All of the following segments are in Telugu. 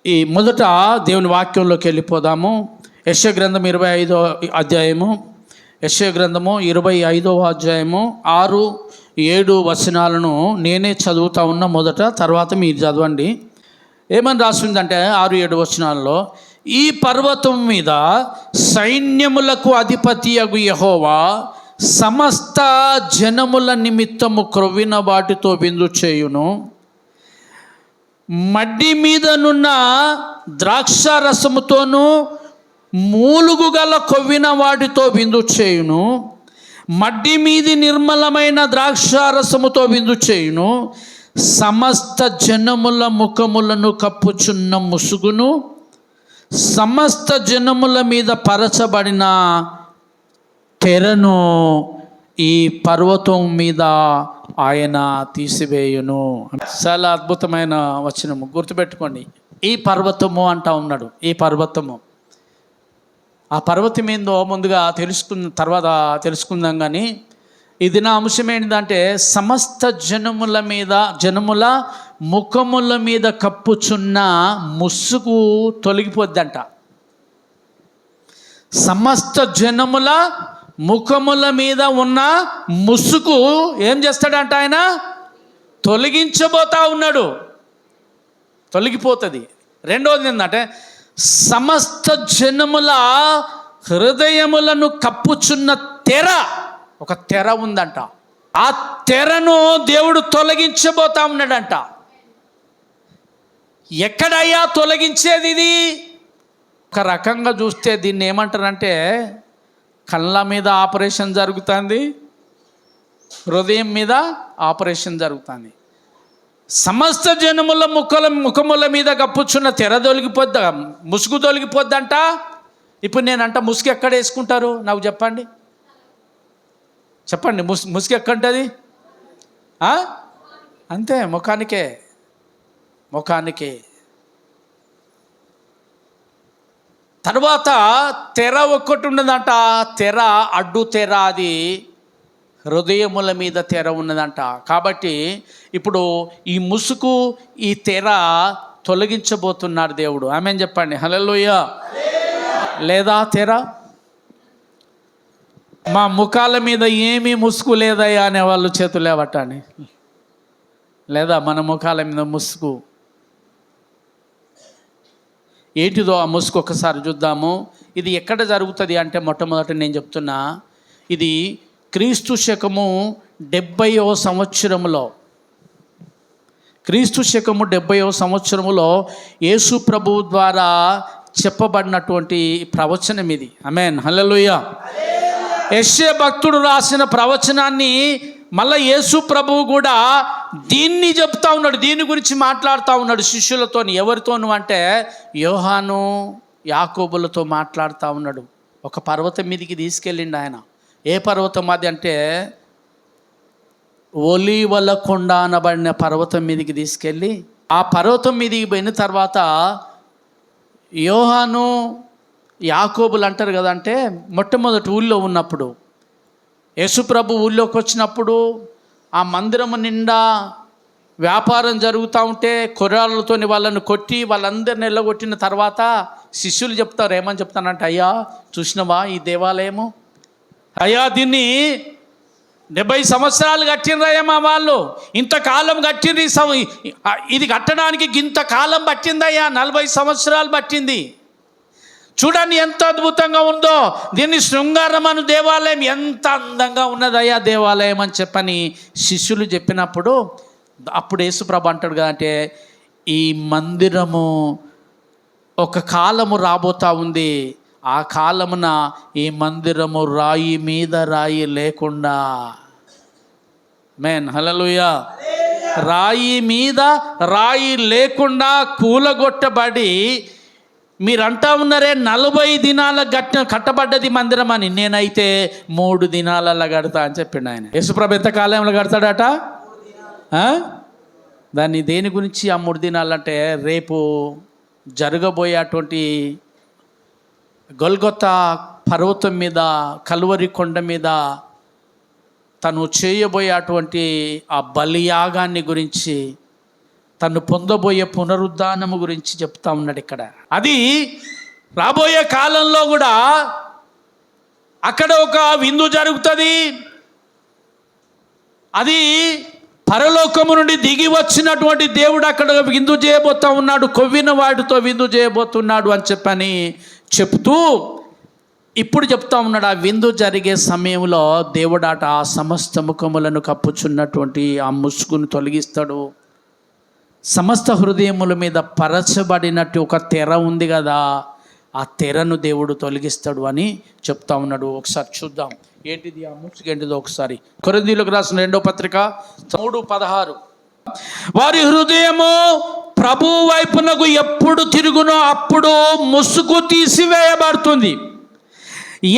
ఈ మొదట దేవుని వాక్యంలోకి వెళ్ళిపోదాము. యెషయా గ్రంథం 25వ అధ్యాయము, యెషయా గ్రంథము 25వ అధ్యాయము 6, 7 వచనాలను నేనే చదువుతా ఉన్నా మొదట, తర్వాత మీరు చదవండి. ఏమని రాసిందంటే 6, 7 వచనాల్లో, ఈ పర్వతం మీద సైన్యములకు అధిపతి అగు యెహోవా సమస్త జనముల నిమిత్తము క్రొవ్విన వాటితో విందు చేయును. మడ్డి మీదనున్న ద్రాక్ష రసముతోనూ మూలుగు గల కొవ్విన వాటితో విందు చేయును. మడ్డి మీది నిర్మలమైన ద్రాక్ష రసముతో విందు చేయును. సమస్త జనముల ముఖములను కప్పుచున్న ముసుగును సమస్త జనముల మీద పరచబడిన తెరను ఈ పర్వతం మీద ఆయన తీసివేయును. చాలా అద్భుతమైన వచనము, గుర్తుపెట్టుకోండి. ఈ పర్వతము అంటా ఉన్నాడు. ఈ పర్వతము, ఆ పర్వతం ఏందో ముందుగా తర్వాత తెలుసుకుందాం. కానీ ఇది నా అంశం ఏంటంటే, సమస్త జనముల ముఖముల మీద కప్పుచున్న ముసుగు తొలగిపోద్దంట. సమస్త జనముల ముఖముల మీద ఉన్న ముసుగు ఏం చేస్తాడంట? ఆయన తొలగించబోతా ఉన్నాడు. తొలగిపోతుంది. రెండవది ఏంటంటే, సమస్త జనముల హృదయములను కప్పుచున్న తెర, ఒక తెర ఉందంట. ఆ తెరను దేవుడు తొలగించబోతా ఉన్నాడంట. ఎక్కడయ్యా తొలగించేది ఇది? ఒక రకంగా చూస్తే దీన్ని ఏమంటారంటే, కళ్ళ మీద ఆపరేషన్ జరుగుతుంది, హృదయం మీద ఆపరేషన్ జరుగుతుంది. సమస్త జనముల ముఖముల మీద కప్పుచున్న తెర తొలగిపోద్దా, ముసుగు తొలగిపోద్దంట. ఇప్పుడు నేనంట, ముసుగు ఎక్కడ వేసుకుంటారు నాకు చెప్పండి, చెప్పండి. ముసుగు ఎక్కడుంటుంది? అంతే, ముఖానికే. తర్వాత తెర ఒక్కటి ఉన్నదంట. తెర, అడ్డు తెర, అది హృదయముల మీద తెర ఉన్నదంట. కాబట్టి ఇప్పుడు ఈ ముసుగు, ఈ తెర తొలగించబోతున్నాడు దేవుడు. ఆమేన్ చెప్పండి. హల్లెలూయా. లేదా తెర, మా ముఖాల మీద ఏమీ ముసుగు లేదయ్యా అనే వాళ్ళు చేతులు లేవట్టండి. లేదా మన ముఖాల మీద ముసుగు ఏంటిదో ఆ ముసుగు ఒకసారి చూద్దాము. ఇది ఎక్కడ జరుగుతుంది అంటే, మొట్టమొదటి నేను చెప్తున్నా, ఇది క్రీస్తు శకము 70వ సంవత్సరములో, క్రీస్తు శకము 70వ సంవత్సరములో యేసు ప్రభువు ద్వారా చెప్పబడినటువంటి ప్రవచనం ఇది. ఆమేన్. హల్లెలూయా. యెషయా భక్తుడు రాసిన ప్రవచనాన్ని మళ్ళీ యేసు ప్రభువు కూడా దీన్ని చెప్తా ఉన్నాడు. దీని గురించి మాట్లాడుతూ ఉన్నాడు శిష్యులతో. ఎవరితోనూ అంటే, యోహాను, యాకోబులతో మాట్లాడుతూ ఉన్నాడు. ఒక పర్వతం మీదకి తీసుకెళ్ళిండు ఆయన. ఏ పర్వతం అది అంటే, ఒలీవల కొండ అనబడిన పర్వతం మీదకి తీసుకెళ్ళి, ఆ పర్వతం మీదకి పోయిన తర్వాత యోహాను, యాకోబులు అంటారు కదా, అంటే మొట్టమొదటి ఊళ్ళో ఉన్నప్పుడు, యేసుప్రభు ఊళ్ళోకి వచ్చినప్పుడు ఆ మందిరము నిండా వ్యాపారం జరుగుతూ ఉంటే కొర్రాళ్ళతో వాళ్ళని కొట్టి వాళ్ళందరిని వెళ్ళగొట్టిన తర్వాత శిష్యులు చెప్తారు, ఏమని చెప్తానంటే, అయ్యా చూసినవా ఈ దేవాలయము? అయ్యా దీన్ని 70 సంవత్సరాలు కట్టినరయ్యా మా వాళ్ళు. ఇంతకాలం కట్టింది, ఇది కట్టడానికి ఇంతకాలం పట్టిందయ్యా, 40 సంవత్సరాలు పట్టింది. చూడండి ఎంత అద్భుతంగా ఉందో. దీన్ని శృంగారం అను దేవాలయం, ఎంత అందంగా ఉన్నదయ్యా దేవాలయం అని చెప్పని శిష్యులు చెప్పినప్పుడు, అప్పుడు యేసుప్రభు అంటాడు కదా, అంటే ఈ మందిరము ఒక కాలము రాబోతా ఉంది. ఆ కాలమున ఈ మందిరము రాయి మీద రాయి లేకుండా, ఆమేన్ హల్లెలూయా, రాయి మీద రాయి లేకుండా కూలగొట్టబడి, మీరు అంటా ఉన్నారే 40 దినాల కట్టబడ్డది మందిరం అని. నేనైతే 3 దినాలలో కడతా అని చెప్పిండు ఆయన. యేసుప్రభు ఎంత కాలంలో కడతాడట? దాన్ని దేని గురించి ఆ 3 దినాలంటే, రేపు జరగబోయేటువంటి గొల్గొతా పర్వతం మీద, కల్వరి కొండ మీద తను చేయబోయేటువంటి ఆ బలియాగాన్ని గురించి తను పొందబోయే పునరుద్ధానము గురించి చెప్తా ఉన్నాడు ఇక్కడ. అది రాబోయే కాలంలో కూడా అక్కడ ఒక విందు జరుగుతుంది. అది పరలోకము నుండి దిగి వచ్చినటువంటి దేవుడు అక్కడ విందు చేయబోతా ఉన్నాడు, కొవ్విన వాటితో విందు చేయబోతున్నాడు అని చెప్పని చెప్తూ ఇప్పుడు చెప్తా ఉన్నాడు. ఆ విందు జరిగే సమయంలో దేవుడాట ఆ సమస్త ముఖములను కప్పుచున్నటువంటి ఆ ముసుగును తొలగిస్తాడు. సమస్త హృదయముల మీద పరచబడినట్టు ఒక తెర ఉంది కదా, ఆ తెరను దేవుడు తొలగిస్తాడు అని చెప్తా ఉన్నాడు. ఒకసారి చూద్దాం ఏంటిది ఆ ముసుగు ఏంటిదో ఒకసారి. కొరింథీయులకు రాసిన 2వ పత్రిక 3:16. వారి హృదయము ప్రభు వైపునకు ఎప్పుడు తిరుగునో అప్పుడు ముసుగు తీసివేయబడుతుంది.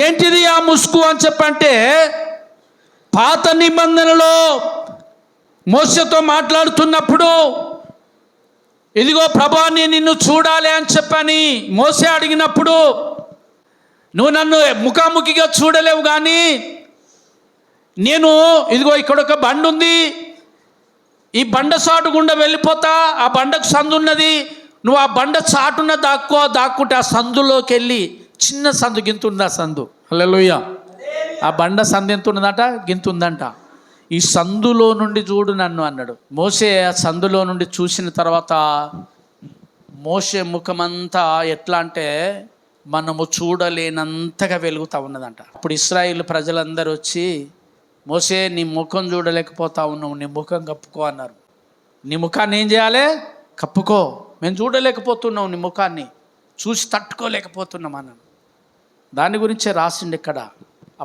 ఏంటిది ఆ ముసుగు అని చెప్పంటే, పాత నిబంధనలో మోషేతో మాట్లాడుతున్నప్పుడు ఇదిగో ప్రభా నేను నిన్ను చూడాలి అని చెప్పని మోసే అడిగినప్పుడు, నువ్వు నన్ను ముఖాముఖిగా చూడలేవు కానీ నేను ఇదిగో ఇక్కడ ఒక బండ ఉంది, ఈ బండ చాటు గుండా వెళ్ళిపోతా, ఆ బండకు సందు ఉన్నది, నువ్వు ఆ బండ చాటున దాక్కుంటే ఆ సందులోకి వెళ్ళి చిన్న సందు గింతుందా సందు, హల్లెలూయా, ఆ బండ సందు ఎంత ఉన్నదట, గింతుందంట, ఈ సందులో నుండి చూడు నన్ను అన్నాడు. మోసే ఆ సందులో నుండి చూసిన తర్వాత మోసే ముఖమంతా ఎట్లా అంటే మనము చూడలేనంతగా వెలుగుతూ ఉన్నదంట. అప్పుడు ఇశ్రాయేలు ప్రజలందరూ వచ్చి, మోసే నీ ముఖం చూడలేకపోతా ఉన్నావు, నీ ముఖం కప్పుకో అన్నారు. నీ ముఖాన్ని ఏం చేయాలి? కప్పుకో, మేము చూడలేకపోతున్నాం, నీ ముఖాన్ని చూసి తట్టుకోలేకపోతున్నాం అన్నాను. దాని గురించే రాసిండు ఇక్కడ.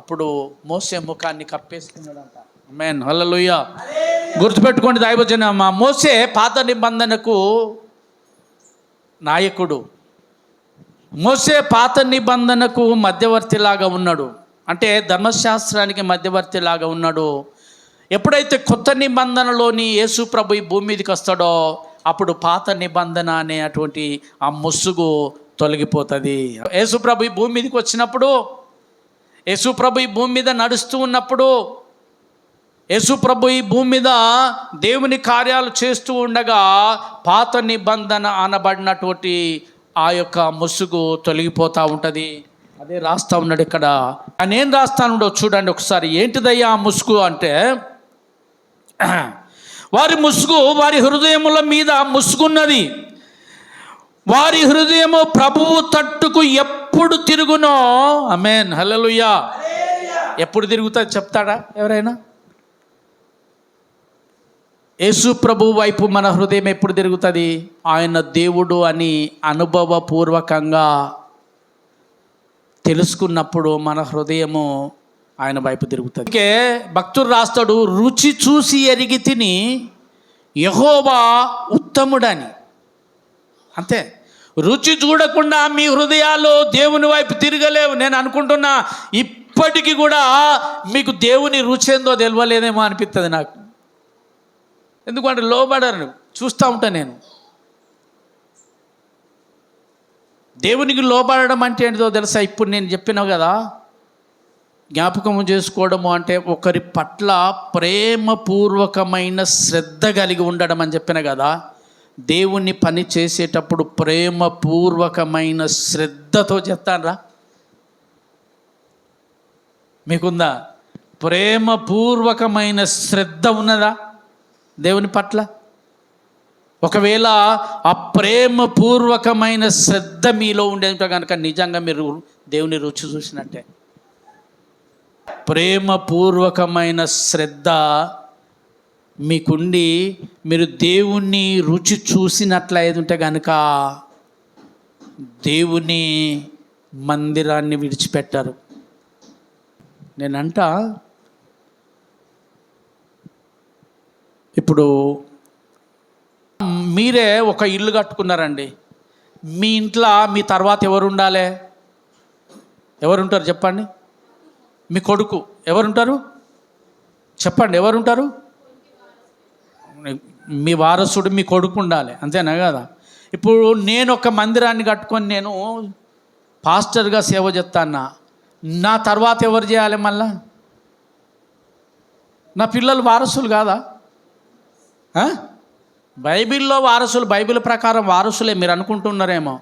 అప్పుడు మోసే ముఖాన్ని కప్పేసుకున్నాడంట. ఆమేన్, హల్లెలూయా. గుర్తుపెట్టుకోండి దైవజనమా, మోసే పాత నిబంధనకు నాయకుడు. మోసే పాత నిబంధనకు మధ్యవర్తిలాగా ఉన్నాడు, అంటే ధర్మశాస్త్రానికి మధ్యవర్తిలాగా ఉన్నాడు. ఎప్పుడైతే కొత్త నిబంధనలోని యేసు ప్రభు ఈ భూమి మీదకి వస్తాడో అప్పుడు పాత నిబంధన అనేటువంటి ఆ ముసుగు తొలగిపోతుంది. యేసు ప్రభు ఈ భూమి మీదకి వచ్చినప్పుడు, యేసు ప్రభు ఈ భూమి మీద నడుస్తూ ఉన్నప్పుడు, యేసు ప్రభు ఈ భూమి మీద దేవుని కార్యాలు చేస్తూ ఉండగా పాత నిబంధన అనబడినటువంటి ఆ యొక్క ముసుగు తొలగిపోతూ ఉంటుంది. అదే రాస్తా ఉన్నాడు ఇక్కడ. ఆయన ఏం రాస్తానుడో చూడండి ఒకసారి. ఏంటిదయ్యా ఆ ముసుగు అంటే, వారి ముసుగు వారి హృదయముల మీద ముసుగున్నది, వారి హృదయము ప్రభువు తట్టుకు ఎప్పుడు తిరుగునో. ఆమేన్, హల్లెలూయా. ఎప్పుడు తిరుగుతుంది చెప్తాడా ఎవరైనా? యేసు ప్రభు వైపు మన హృదయం ఎప్పుడు తిరుగుతుంది? ఆయన దేవుడు అని అనుభవపూర్వకంగా తెలుసుకున్నప్పుడు మన హృదయము ఆయన వైపు తిరుగుతుంది. అందుకే భక్తుడు రాస్తాడు, రుచి చూసి ఎరిగి తిని యెహోవా ఉత్తముడని. అంతే, రుచి చూడకుండా మీ హృదయాలు దేవుని వైపు తిరగలేవు. నేను అనుకుంటున్నా ఇప్పటికీ కూడా మీకు దేవుని రుచి ఏందో తెలియలేదేమో అనిపిస్తుంది నాకు. ఎందుకంటే లోబడరు, చూస్తూ ఉంటాను నేను. దేవునికి లోబడడం అంటే ఏంటిదో తెలుసా? ఇప్పుడు నేను చెప్పినావు కదా, జ్ఞాపకము చేసుకోవడము అంటే ఒకరి పట్ల ప్రేమపూర్వకమైన శ్రద్ధ కలిగి ఉండడం అని చెప్పిన కదా. దేవుని పని చేసేటప్పుడు ప్రేమపూర్వకమైన శ్రద్ధతో చెప్తానరా, మీకుందా? ప్రేమపూర్వకమైన శ్రద్ధ ఉన్నదా దేవుని పట్ల? ఒకవేళ ఆ ప్రేమపూర్వకమైన శ్రద్ధ మీలో ఉండేంత కనుక నిజంగా మీరు దేవుని రుచి చూసినట్టే. ప్రేమపూర్వకమైన శ్రద్ధ మీకుండి మీరు దేవుని రుచి చూసినట్లయితే కనుక దేవుని మందిరాన్ని విడిచిపెట్టారు. నేనంట ఇప్పుడు మీరే ఒక ఇల్లు కట్టుకున్నారండి. మీ ఇంట్లో మీ తర్వాత ఎవరు ఉండాలి? ఎవరుంటారు చెప్పండి? మీ కొడుకు. ఎవరుంటారు చెప్పండి? ఎవరుంటారు? మీ వారసుడు మీ కొడుకు ఉండాలి, అంతేనా కదా? ఇప్పుడు నేను ఒక మందిరాన్ని కట్టుకొని నేను పాస్టర్గా సేవ చేస్తాను, నా తర్వాత ఎవరు చేయాలి? మళ్ళా నా పిల్లలు వారసులు కాదా? బైబిల్లో వారసులు, బైబిల్ ప్రకారం వారసులే మీరు అనుకుంటున్నారేమో.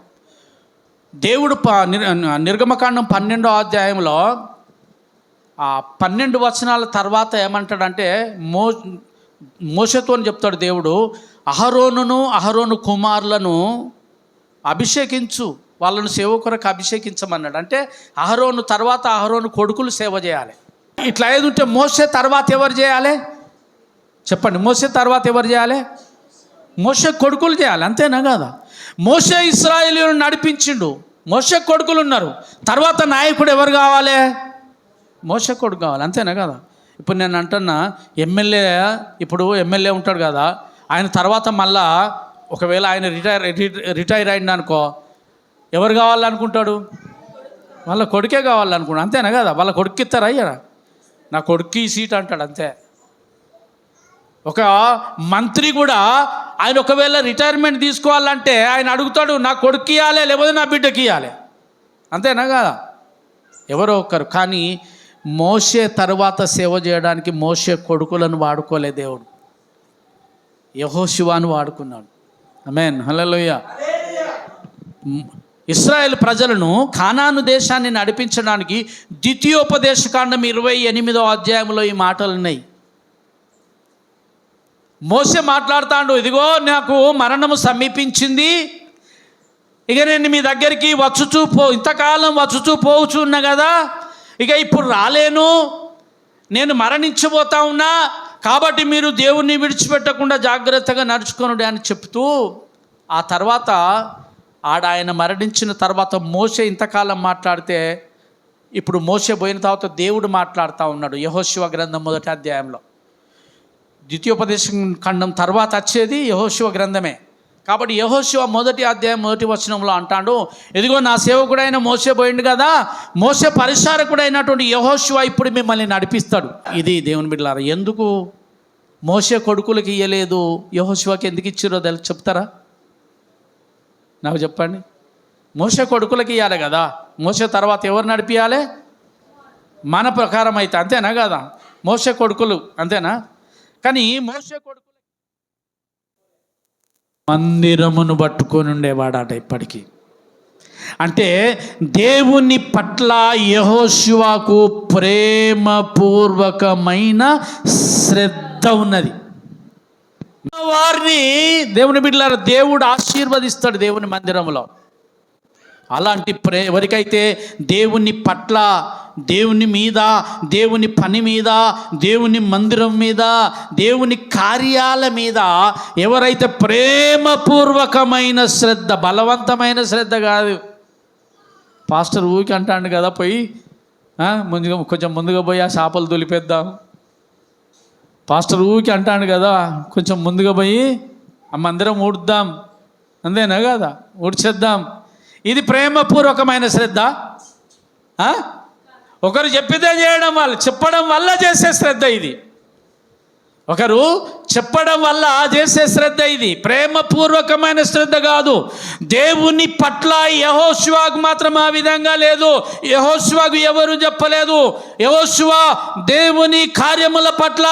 దేవుడు నిర్గమకాండం 12వ అధ్యాయంలో 12 వచనాల తర్వాత ఏమంటాడంటే మోషేతో చెప్తాడు దేవుడు, అహరోను కుమారులను అభిషేకించు, వాళ్ళను సేవ కొరకు అభిషేకించమన్నాడు. అంటే అహరోను కొడుకులు సేవ చేయాలి. ఇట్లా ఏదుంటే మోషే తర్వాత ఎవరు చేయాలి చెప్పండి? మోషే తర్వాత ఎవరు చేయాలి? మోషే కొడుకులు చేయాలి, అంతేనా కదా? మోషే ఇశ్రాయేలీయులను నడిపించిండు, మోషే కొడుకులు ఉన్నారు. తర్వాత నాయకుడు ఎవరు కావాలి? మోషే కొడుకు కావాలి, అంతేనా కదా? ఇప్పుడు నేను అంటున్నా, ఎమ్మెల్యే ఉంటాడు కదా, ఆయన తర్వాత మళ్ళా ఒకవేళ ఆయన రిటైర్ అయింది అనుకో, ఎవరు కావాలనుకుంటాడు? వాళ్ళ కొడుకే కావాలనుకుంటాడు, అంతేనా కదా? వాళ్ళ కొడుకు ఇస్తారా? అయ్యారా నా కొడుక్కి ఈ సీట్ అంటాడు, అంతే. ఒక మంత్రి కూడా ఆయన ఒకవేళ రిటైర్మెంట్ తీసుకోవాలంటే ఆయన అడుగుతాడు, నా కొడుకు ఇవ్వాలి లేకపోతే నా బిడ్డకి ఇవ్వాలి, అంతేనా కదా? ఎవరో ఒకరు. కానీ మోషే తర్వాత సేవ చేయడానికి మోషే కొడుకులను వాడుకోలే దేవుడు, యెహోషువను వాడుకున్నాడు. ఆమేన్, హల్లెలూయా. ఇశ్రాయేల్ ప్రజలను కానాను దేశాన్ని నడిపించడానికి ద్వితీయోపదేశకాండం 28వ అధ్యాయంలో ఈ మాటలు ఉన్నాయి. మోషే మాట్లాడుతాడు, ఇదిగో నాకు మరణము సమీపించింది, ఇక నేను మీ దగ్గరికి ఇంతకాలం వచ్చుచూ పోవచ్చు ఉన్నా కదా, ఇక ఇప్పుడు రాలేను, నేను మరణించబోతా ఉన్నా, కాబట్టి మీరు దేవుణ్ణి విడిచిపెట్టకుండా జాగ్రత్తగా నడుచుకోనుడి అని చెప్తూ, ఆ తర్వాత ఆయన మరణించిన తర్వాత మోషే ఇంతకాలం మాట్లాడితే, ఇప్పుడు మోషే పోయిన తర్వాత దేవుడు మాట్లాడుతూ ఉన్నాడు. యెహోషువ గ్రంథం 1వ అధ్యాయంలో. ద్వితీయోపదేశం ఖండం తర్వాత వచ్చేది యెహోషువ గ్రంథమే. కాబట్టి యెహోషువ 1వ అధ్యాయం 1వ వచనంలో అంటాడు, ఇదిగో నా సేవకుడైన మోషే పోయిండు కదా, మోషే పరిచారకుడైనటువంటి యెహోషువ ఇప్పుడు మిమ్మల్ని నడిపిస్తాడు. ఇది దేవుని బిడ్డలారా, ఎందుకు మోషే కొడుకులకి ఇయ్యలేదు, యెహోషువకి ఎందుకు ఇచ్చిరో చెప్తారా? నాకు చెప్పండి. మోషే కొడుకులకి ఇవ్వాలి కదా, మోషే తర్వాత ఎవరు నడిపియాలి? మన ప్రకారం అయితే, అంతేనా కదా? మోషే కొడుకులు, అంతేనా? కానీ మోషే కొడుకులు మందిరమును పట్టుకొని ఉండేవాడట ఇప్పటికీ. అంటే దేవుని పట్ల యెహోషువకు ప్రేమపూర్వకమైన శ్రద్ధ ఉన్నది. వారిని దేవుని బిడ్డలారా దేవుడు ఆశీర్వదిస్తాడు దేవుని మందిరంలో. అలాంటి ఎవరికైతే దేవుని పట్ల, దేవుని మీద, దేవుని పని మీద, దేవుని మందిరం మీద, దేవుని కార్యాల మీద ఎవరైతే ప్రేమపూర్వకమైన శ్రద్ధ, బలవంతమైన శ్రద్ధ కాదు. పాస్టర్ ఊరికి అంటాడు కదా, పోయి కొంచెం ముందుగా పోయి ఆ చేపలు తొలిపేద్దాం. పాస్టర్ ఊరికి అంటాడు కదా, కొంచెం ముందుగా పోయి ఆ మందిరం ఊడుద్దాం, అంతేనా కదా? ఊడ్చేద్దాం. ఇది ప్రేమపూర్వకమైన శ్రద్ధ? ఒకరు చెప్పితే చేయడం వల్ల, చెప్పడం వల్ల చేసే శ్రద్ధ ఇది. ఒకరు చెప్పడం వల్ల చేసే శ్రద్ధ ఇది, ప్రేమపూర్వకమైన శ్రద్ధ కాదు. దేవుని పట్ల యెహోషువకు మాత్రం ఆ విధంగా లేదు. యెహోషువకు ఎవరు చెప్పలేదు. యెహోషువ దేవుని కార్యముల పట్ల,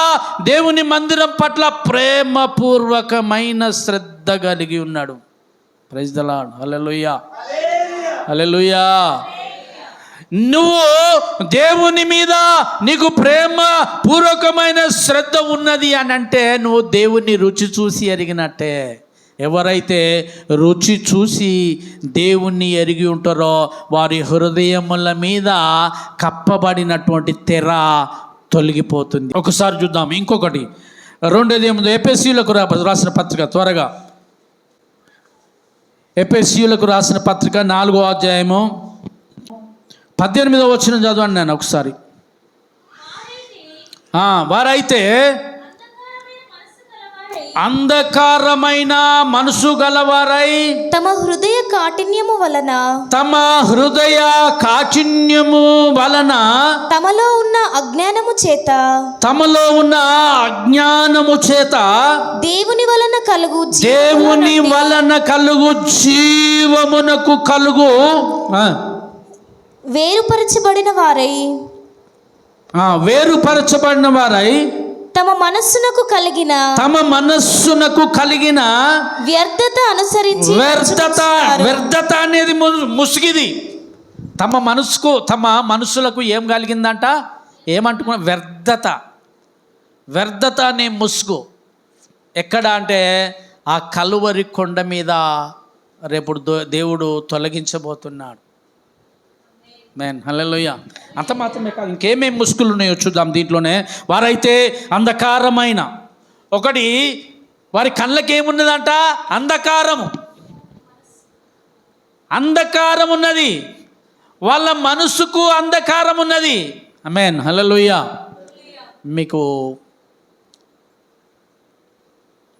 దేవుని మందిరం పట్ల ప్రేమపూర్వకమైన శ్రద్ధ కలిగి ఉన్నాడు. ప్రైజ్ ది లార్డ్, హల్లెలూయా, హల్లెలూయా. నువ్వు దేవుని మీద నీకు ప్రేమ పూర్వకమైన శ్రద్ధ ఉన్నది అని అంటే నువ్వు దేవుని రుచి చూసి ఎరిగినట్టే. ఎవరైతే రుచి చూసి దేవుణ్ణి ఎరిగి ఉంటారో వారి హృదయముల మీద కప్పబడినటువంటి తెర తొలగిపోతుంది. ఒకసారి చూద్దాం ఇంకొకటి. 2 ఎఫెసీయులకు రాసిన పత్రిక, త్వరగా ఎఫెసీయులకు రాసిన పత్రిక 4వ అధ్యాయము 18వ వచనం చదవండి నేను ఒకసారి. వారైతే అంధకారమైన మనసు గలవారై తమ హృదయ కాఠిన్యము వలన తమలో ఉన్న అజ్ఞానము చేత దేవుని వలన కలుగు జీవమునకు కలుగు వేరుపరచబడిన వారై తమ మనస్సునకు కలిగిన వ్యర్థత అనుసరించి వ్యర్థత అనేది ముసుగిది. తమ మనస్సులకు ఏం కలిగిందంట? ఏమంటున్నా? వ్యర్థత అనే ముసుగు. ఎక్కడ అంటే ఆ కలువరి కొండ మీద రేపు దేవుడు తొలగించబోతున్నాడు. మేన్ హల్లెలూయా. అంత మాత్రమే కాదు, ఇంకేమేమి ముసుగులు ఉన్నాయో చూద్దాం దీంట్లోనే. వారైతే అంధకారమైన, ఒకటి వారి కళ్ళకి ఏమున్నదంట? అంధకారం ఉన్నది. వాళ్ళ మనసుకు అంధకారం ఉన్నది. ఆమేన్ హల్లెలూయా. మీకు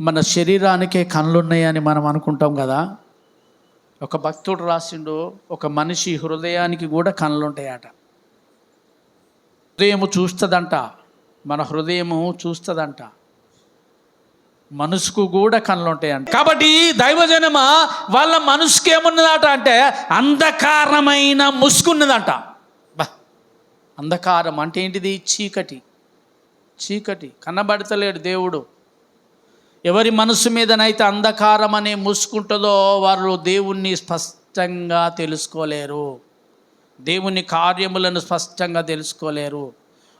మన శరీరానికే కళ్ళు ఉన్నాయని మనం అనుకుంటాం కదా. ఒక భక్తుడు రాసిండు, ఒక మనిషి హృదయానికి కూడా కళ్ళు ఉంటాయట. హృదయము చూస్తుందంట, మన హృదయము చూస్తుందంట, మనసుకు కూడా కళ్ళు ఉంటాయంట. కాబట్టి దైవజనమ వాళ్ళ మనసుకి ఏమున్నదట అంటే అంధకారమైన ముసుగున్నదంట. అంధకారం అంటే ఏంటిది? చీకటి. కనబడతలేడు దేవుడు. ఎవరి మనసు మీదనైతే అంధకారం అనే ముసుకుంటుందో వారు దేవుణ్ణి స్పష్టంగా తెలుసుకోలేరు, దేవుని కార్యములను స్పష్టంగా తెలుసుకోలేరు.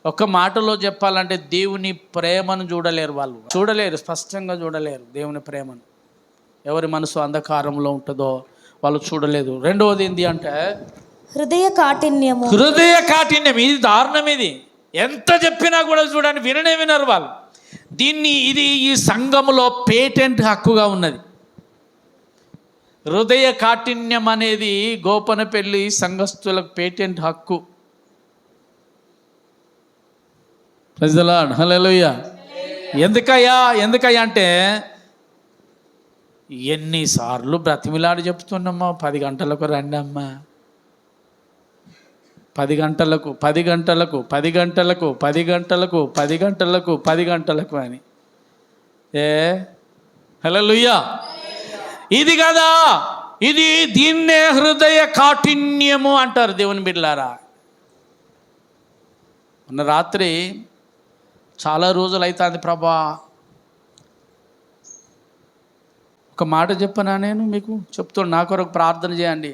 ఒక మాటలో చెప్పాలంటే దేవుని ప్రేమను చూడలేరు, స్పష్టంగా చూడలేరు దేవుని ప్రేమను. ఎవరి మనసు అంధకారంలో ఉంటుందో వాళ్ళు చూడలేదు. రెండవది ఏంటి అంటే హృదయ కాఠిన్యం. ఇది దారుణం. ఇది ఎంత చెప్పినా కూడా చూడండి, వినరు వాళ్ళు. ఇది ఈ సంఘములో పేటెంట్ హక్కుగా ఉన్నది. హృదయ కాఠిన్యం అనేది గోపనపల్లి సంఘస్థులకు పేటెంట్ హక్కు. Praise the lord. హల్లెలూయా. ఎందుకయ్యా అంటే ఎన్నిసార్లు బ్రతిమిలాడి చెప్తున్నామ్మా, 10 గంటలకు రండి అమ్మా, 10 గంటలకు అని. హల్లెలూయా. ఇది కదా, దీన్నే హృదయ కాఠిన్యము అంటారు దేవుని బిడ్డలారా. మొన్న రాత్రి చాలా రోజులు అవుతుంది ప్రభా, ఒక మాట చెప్పనా? నేను మీకు చెప్తాను, నా కొరకు ప్రార్థన చేయండి.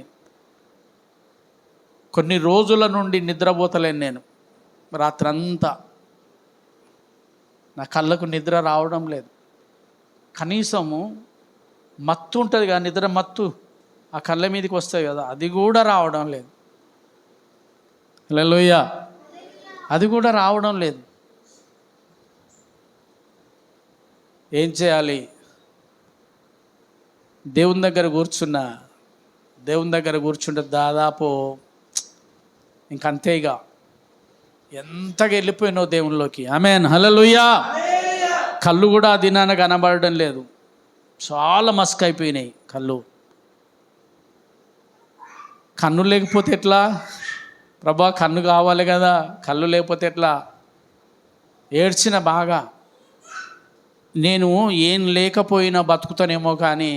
కొన్ని రోజుల నుండి నిద్రపోతలేను నేను. రాత్రంతా నా కళ్ళకు నిద్ర రావడం లేదు. కనీసము మత్తు ఉంటుంది కదా, నిద్ర మత్తు ఆ కళ్ళ మీదకి వస్తాయి కదా, అది కూడా రావడం లేదు. హల్లెలూయా. అది కూడా రావడం లేదు. ఏం చేయాలి? దేవుని దగ్గర కూర్చుంటే దాదాపు ఇంకంతే, ఇక ఎంతగా వెళ్ళిపోయినావు దేవునిలోకి. ఆమేన్ హల్లెలూయా. కళ్ళు కూడా ఆ దినాన కనబడడం లేదు, చాలా మస్క్ అయిపోయినాయి కళ్ళు. కన్ను లేకపోతే ఎట్లా ప్రభా? కన్ను కావాలి కదా, కళ్ళు లేకపోతే ఎట్లా? ఏడ్చిన బాగా. నేను ఏం లేకపోయినా బతుకుతానేమో, కానీ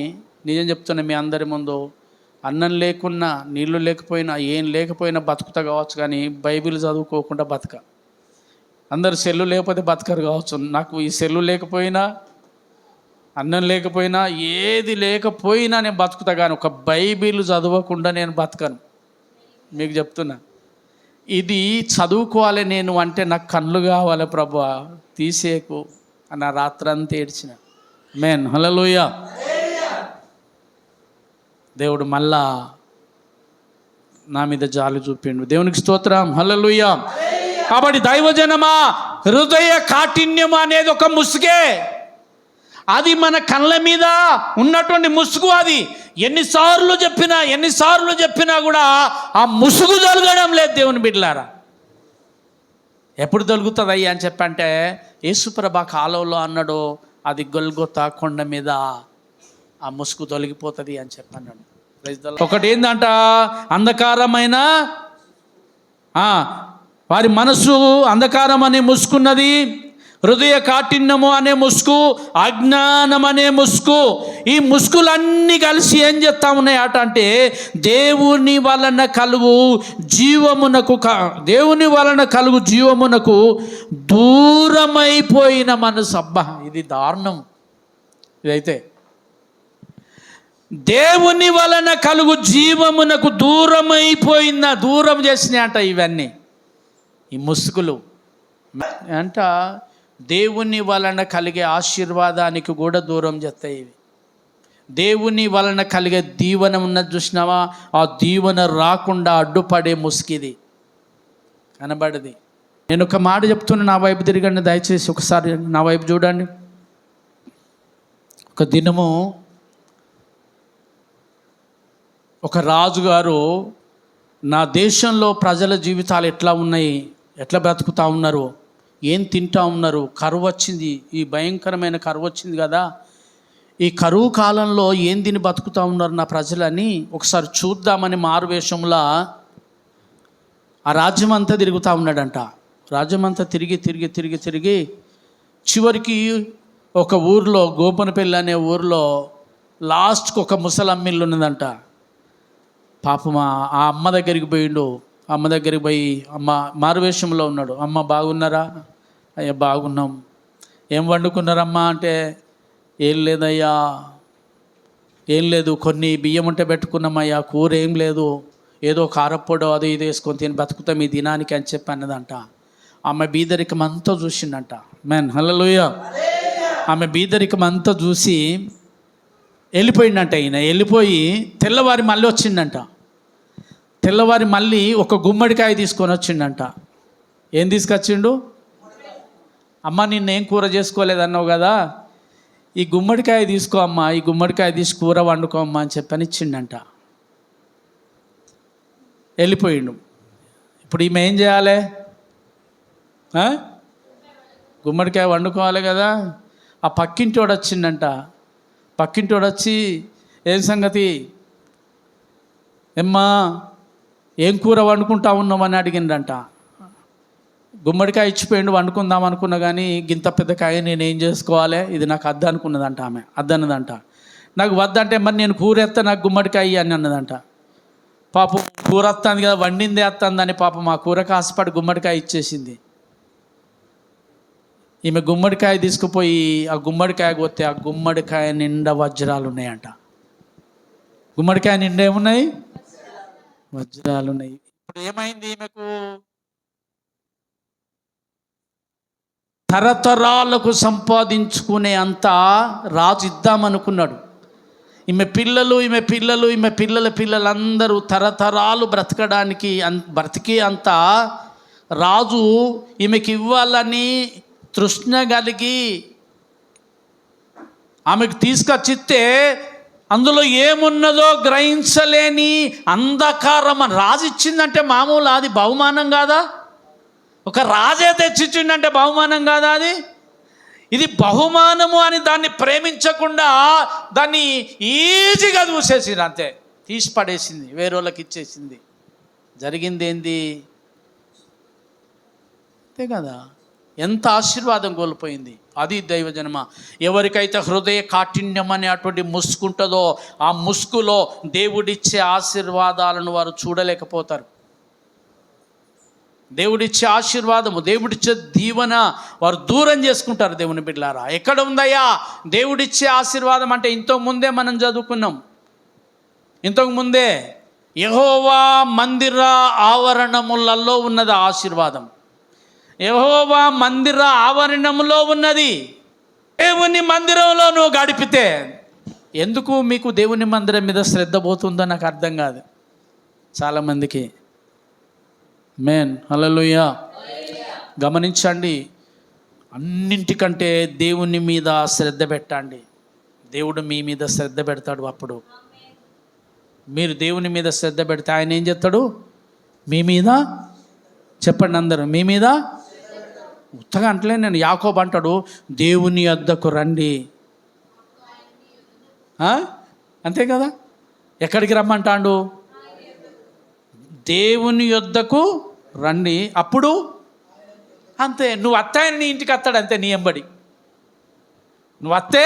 నిజం చెప్తున్నా మీ అందరి ముందు, అన్నం లేకున్నా, నీళ్ళు లేకపోయినా, ఏం లేకపోయినా బతుకుతా కావచ్చు, కానీ బైబిల్ చదువుకోకుండా బతక. అందరు సెల్లు లేకపోతే బతకరు కావచ్చు, నాకు ఈ సెల్లు లేకపోయినా, అన్నం లేకపోయినా, ఏది లేకపోయినా నేను బతుకుతా, కానీ ఒక బైబిల్ చదవకుండా నేను బతకను. మీకు చెప్తున్నా, ఇది చదువుకోవాలి నేను అంటే నాకు కళ్ళు కావాలి ప్రభువా, తీసేకు అన్న రాత్రంతా ఏడ్చిన. ఆమేన్ హల్లెలూయా. దేవుడు మళ్ళా నా మీద జాలి చూపిండు. దేవునికి స్తోత్రం. హల్లెలూయా. కాబట్టి దైవజనమా, హృదయ కాఠిన్యం అనేది ఒక ముసుగే. అది మన కళ్ళ మీద ఉన్నటువంటి ముసుగు. అది ఎన్నిసార్లు చెప్పినా కూడా ఆ ముసుగు తొలగడం లేదు దేవుని బిడ్డలారా. ఎప్పుడు తొలుగుతుంది అయ్యా అని చెప్పంటే, యేసుప్రభు కాలంలో అన్నాడు, అది గొల్గొతా కొండ మీద ఆ ముసుగు తొలగిపోతుంది అని చెప్పన్నాడు. ఒకటి ఏందంట, అంధకారమైన వారి మనసు అంధకారం అని ముసుకున్నది. హృదయ కాఠిన్యము అనే ముసుగు, అజ్ఞానం అనే ముసుగు, ఈ ముసుగులన్నీ కలిసి ఏం చేస్తా ఉన్నాయట అంటే దేవుని వలన కలుగు జీవమునకు దూరమైపోయిన మనసు. అబ్బా, ఇది దారుణం. ఇదైతే దేవుని వలన కలుగు జీవమునకు దూరం చేసినాయంట ఇవన్నీ, ఈ ముసుగులు అంట. దేవుని వలన కలిగే ఆశీర్వాదానికి కూడా దూరం చేస్తాయి ఇవి. దేవుని వలన కలిగే దీవెన ఉన్నది చూసినావా, ఆ దీవెన రాకుండా అడ్డుపడే ముసుగిది, కనబడది. నేను ఒక మాట చెప్తున్నా, నా వైపు తిరగండి దయచేసి, ఒకసారి నా వైపు చూడండి. ఒక దినము ఒక రాజుగారు, నా దేశంలో ప్రజల జీవితాలు ఎట్లా ఉన్నాయి, ఎట్లా బ్రతుకుతూ ఉన్నారు, ఏం తింటూ ఉన్నారు, కరువు వచ్చింది, ఈ భయంకరమైన కరువు వచ్చింది కదా, ఈ కరువు కాలంలో ఏం తిని బతుకుతూ ఉన్నారు నా ప్రజలని ఒకసారి చూద్దామని మారువేషంలో ఆ రాజ్యం అంతా తిరుగుతూ ఉన్నాడంట. రాజ్యం అంతా తిరిగి చివరికి ఒక ఊరిలో, గోపనపల్లి అనే ఊరిలో లాస్ట్కి ఒక ముసలమ్మిల్లు ఉన్నదంట. పాపం ఆ అమ్మ దగ్గరికి పోయిండు. అమ్మ దగ్గరికి పోయి, అమ్మ మారువేషంలో ఉన్నాడు. అమ్మ బాగున్నారా? అయ్యా బాగున్నాం. ఏం వండుకున్నారమ్మా అంటే, ఏం లేదయ్యా, ఏం లేదు, కొన్ని బియ్యం ఉంటే పెట్టుకున్నామయ్యా, కూర ఏం లేదు, ఏదో కారప్పొడో అది ఇది వేసుకొని తిని బతుకుతాం ఈ దినానికి అని చెప్పి అన్నదంట. ఆమె బీదరికం అంతా చూసిండంట. మెన్ హల్లెలూయా. ఆమె బీదరికం అంతా చూసి వెళ్ళిపోయిందంట. ఈయన వెళ్ళిపోయి తెల్లవారి మళ్ళీ వచ్చిండంట. తెల్లవారి మళ్ళీ ఒక గుమ్మడికాయ తీసుకొని వచ్చిండంట. ఏం తీసుకొచ్చిండు? అమ్మ నిన్నేం కూర చేసుకోలేదన్నావు కదా, ఈ గుమ్మడికాయ తీసుకో అమ్మ, ఈ గుమ్మడికాయ తీసి కూర వండుకో అమ్మ అని చెప్పని ఇచ్చిండంట. వెళ్ళిపోయిండు. ఇప్పుడు ఈమె ఏం చేయాలి? గుమ్మడికాయ వండుకోవాలి కదా. ఆ పక్కింటోడు వచ్చిండంట. పక్కింటోడు వచ్చి, ఏం సంగతి ఏమ్మా, ఏం కూర వండుకుంటా ఉన్నామని అడిగిండంట. గుమ్మడికాయ ఇచ్చిపోయిండు, వండుకుందాం అనుకున్నా కానీ గింత పెద్ద కాయ నేనేం చేసుకోవాలి, ఇది నాకు అద్దు అనుకున్నదంట. ఆమె అద్దన్నదంట. నాకు వద్దంటే మరి నేను కూర ఎత్తా, నాకు గుమ్మడికాయ అని అన్నదంట. పాపం కూర వస్తుంది కదా, వండిందే వస్తుందని పాపం ఆ కూరకు ఆశపడి గుమ్మడికాయ ఇచ్చేసింది. ఈమె గుమ్మడికాయ తీసుకుపోయి ఆ గుమ్మడికాయ కొత్తే ఆ గుమ్మడికాయ నిండా వజ్రాలు ఉన్నాయంట. గుమ్మడికాయ నిండా ఏమున్నాయి? వజ్రాలు ఉన్నాయి. ఇప్పుడు ఏమైంది ఈమెకు? తరతరాలకు సంపాదించుకునే అంత రాజు ఇద్దామనుకున్నాడు. ఈమె పిల్లల పిల్లలందరూ తరతరాలు బ్రతికే అంత రాజు ఈమెకి ఇవ్వాలని తృష్ణ కలిగి ఆమెకు తీసుకొచ్చిస్తే అందులో ఏమున్నదో గ్రహించలేని అంధకారం. రాజు ఇచ్చిందంటే మామూలు అది బహుమానం కాదా? ఒక రాజే తెచ్చిచ్చిండంటే బహుమానం కాదా అది? ఇది బహుమానము అని దాన్ని ప్రేమించకుండా దాన్ని ఈజీగా చూసేసింది, అంతే తీసి పడేసింది, వేరే వాళ్ళకి ఇచ్చేసింది. జరిగింది ఏంది? అంతే కదా. ఎంత ఆశీర్వాదం కోల్పోయింది. అది దైవజనమ. ఎవరికైతే హృదయ కాఠిన్యం అనే అటువంటి ముసుగుంటుందో ఆ ముసుగులో దేవుడిచ్చే ఆశీర్వాదాలను వారు చూడలేకపోతారు. దేవుడిచ్చే ఆశీర్వాదము, దేవుడిచ్చే దీవెన వారు దూరం చేసుకుంటారు. దేవుని బిడ్డలారా, ఎక్కడ ఉందయ్యా దేవుడిచ్చే ఆశీర్వాదం అంటే? ఇంతకుముందే మనం చదువుకున్నాం. ఇంతకుముందే యెహోవా మందిర ఆవరణములలో ఉన్నది ఆశీర్వాదం. యెహోవా మందిర ఆవరణములో ఉన్నది. దేవుని మందిరంలో నువ్వు గడిపితే ఎందుకు మీకు దేవుని మందిరం మీద శ్రద్ధ పోతుందో నాకు అర్థం కాదు చాలామందికి. మేన్ హల్లెలూయా. గమనించండి, అన్నింటికంటే దేవుని మీద శ్రద్ధ పెట్టండి. దేవుడు మీ మీద శ్రద్ధ పెడతాడు. అప్పుడు మీరు దేవుని మీద శ్రద్ధ పెడితే ఆయన ఏం చేస్తాడు? మీ మీద, చెప్పండి అందరూ, మీ మీద. ఉత్తగా అంటలే, నేను యాకోబు అంటాడు దేవుని యొద్దకు రండి. అంతే కదా. ఎక్కడికి రమ్మంటాడు? దేవుని యొద్దకు రండి, అప్పుడు అంతే. నువ్వు అత్తే ఆయన నీ ఇంటికి వస్తాడు అంతే, నీ ఎంబడి. నువ్వు అత్తే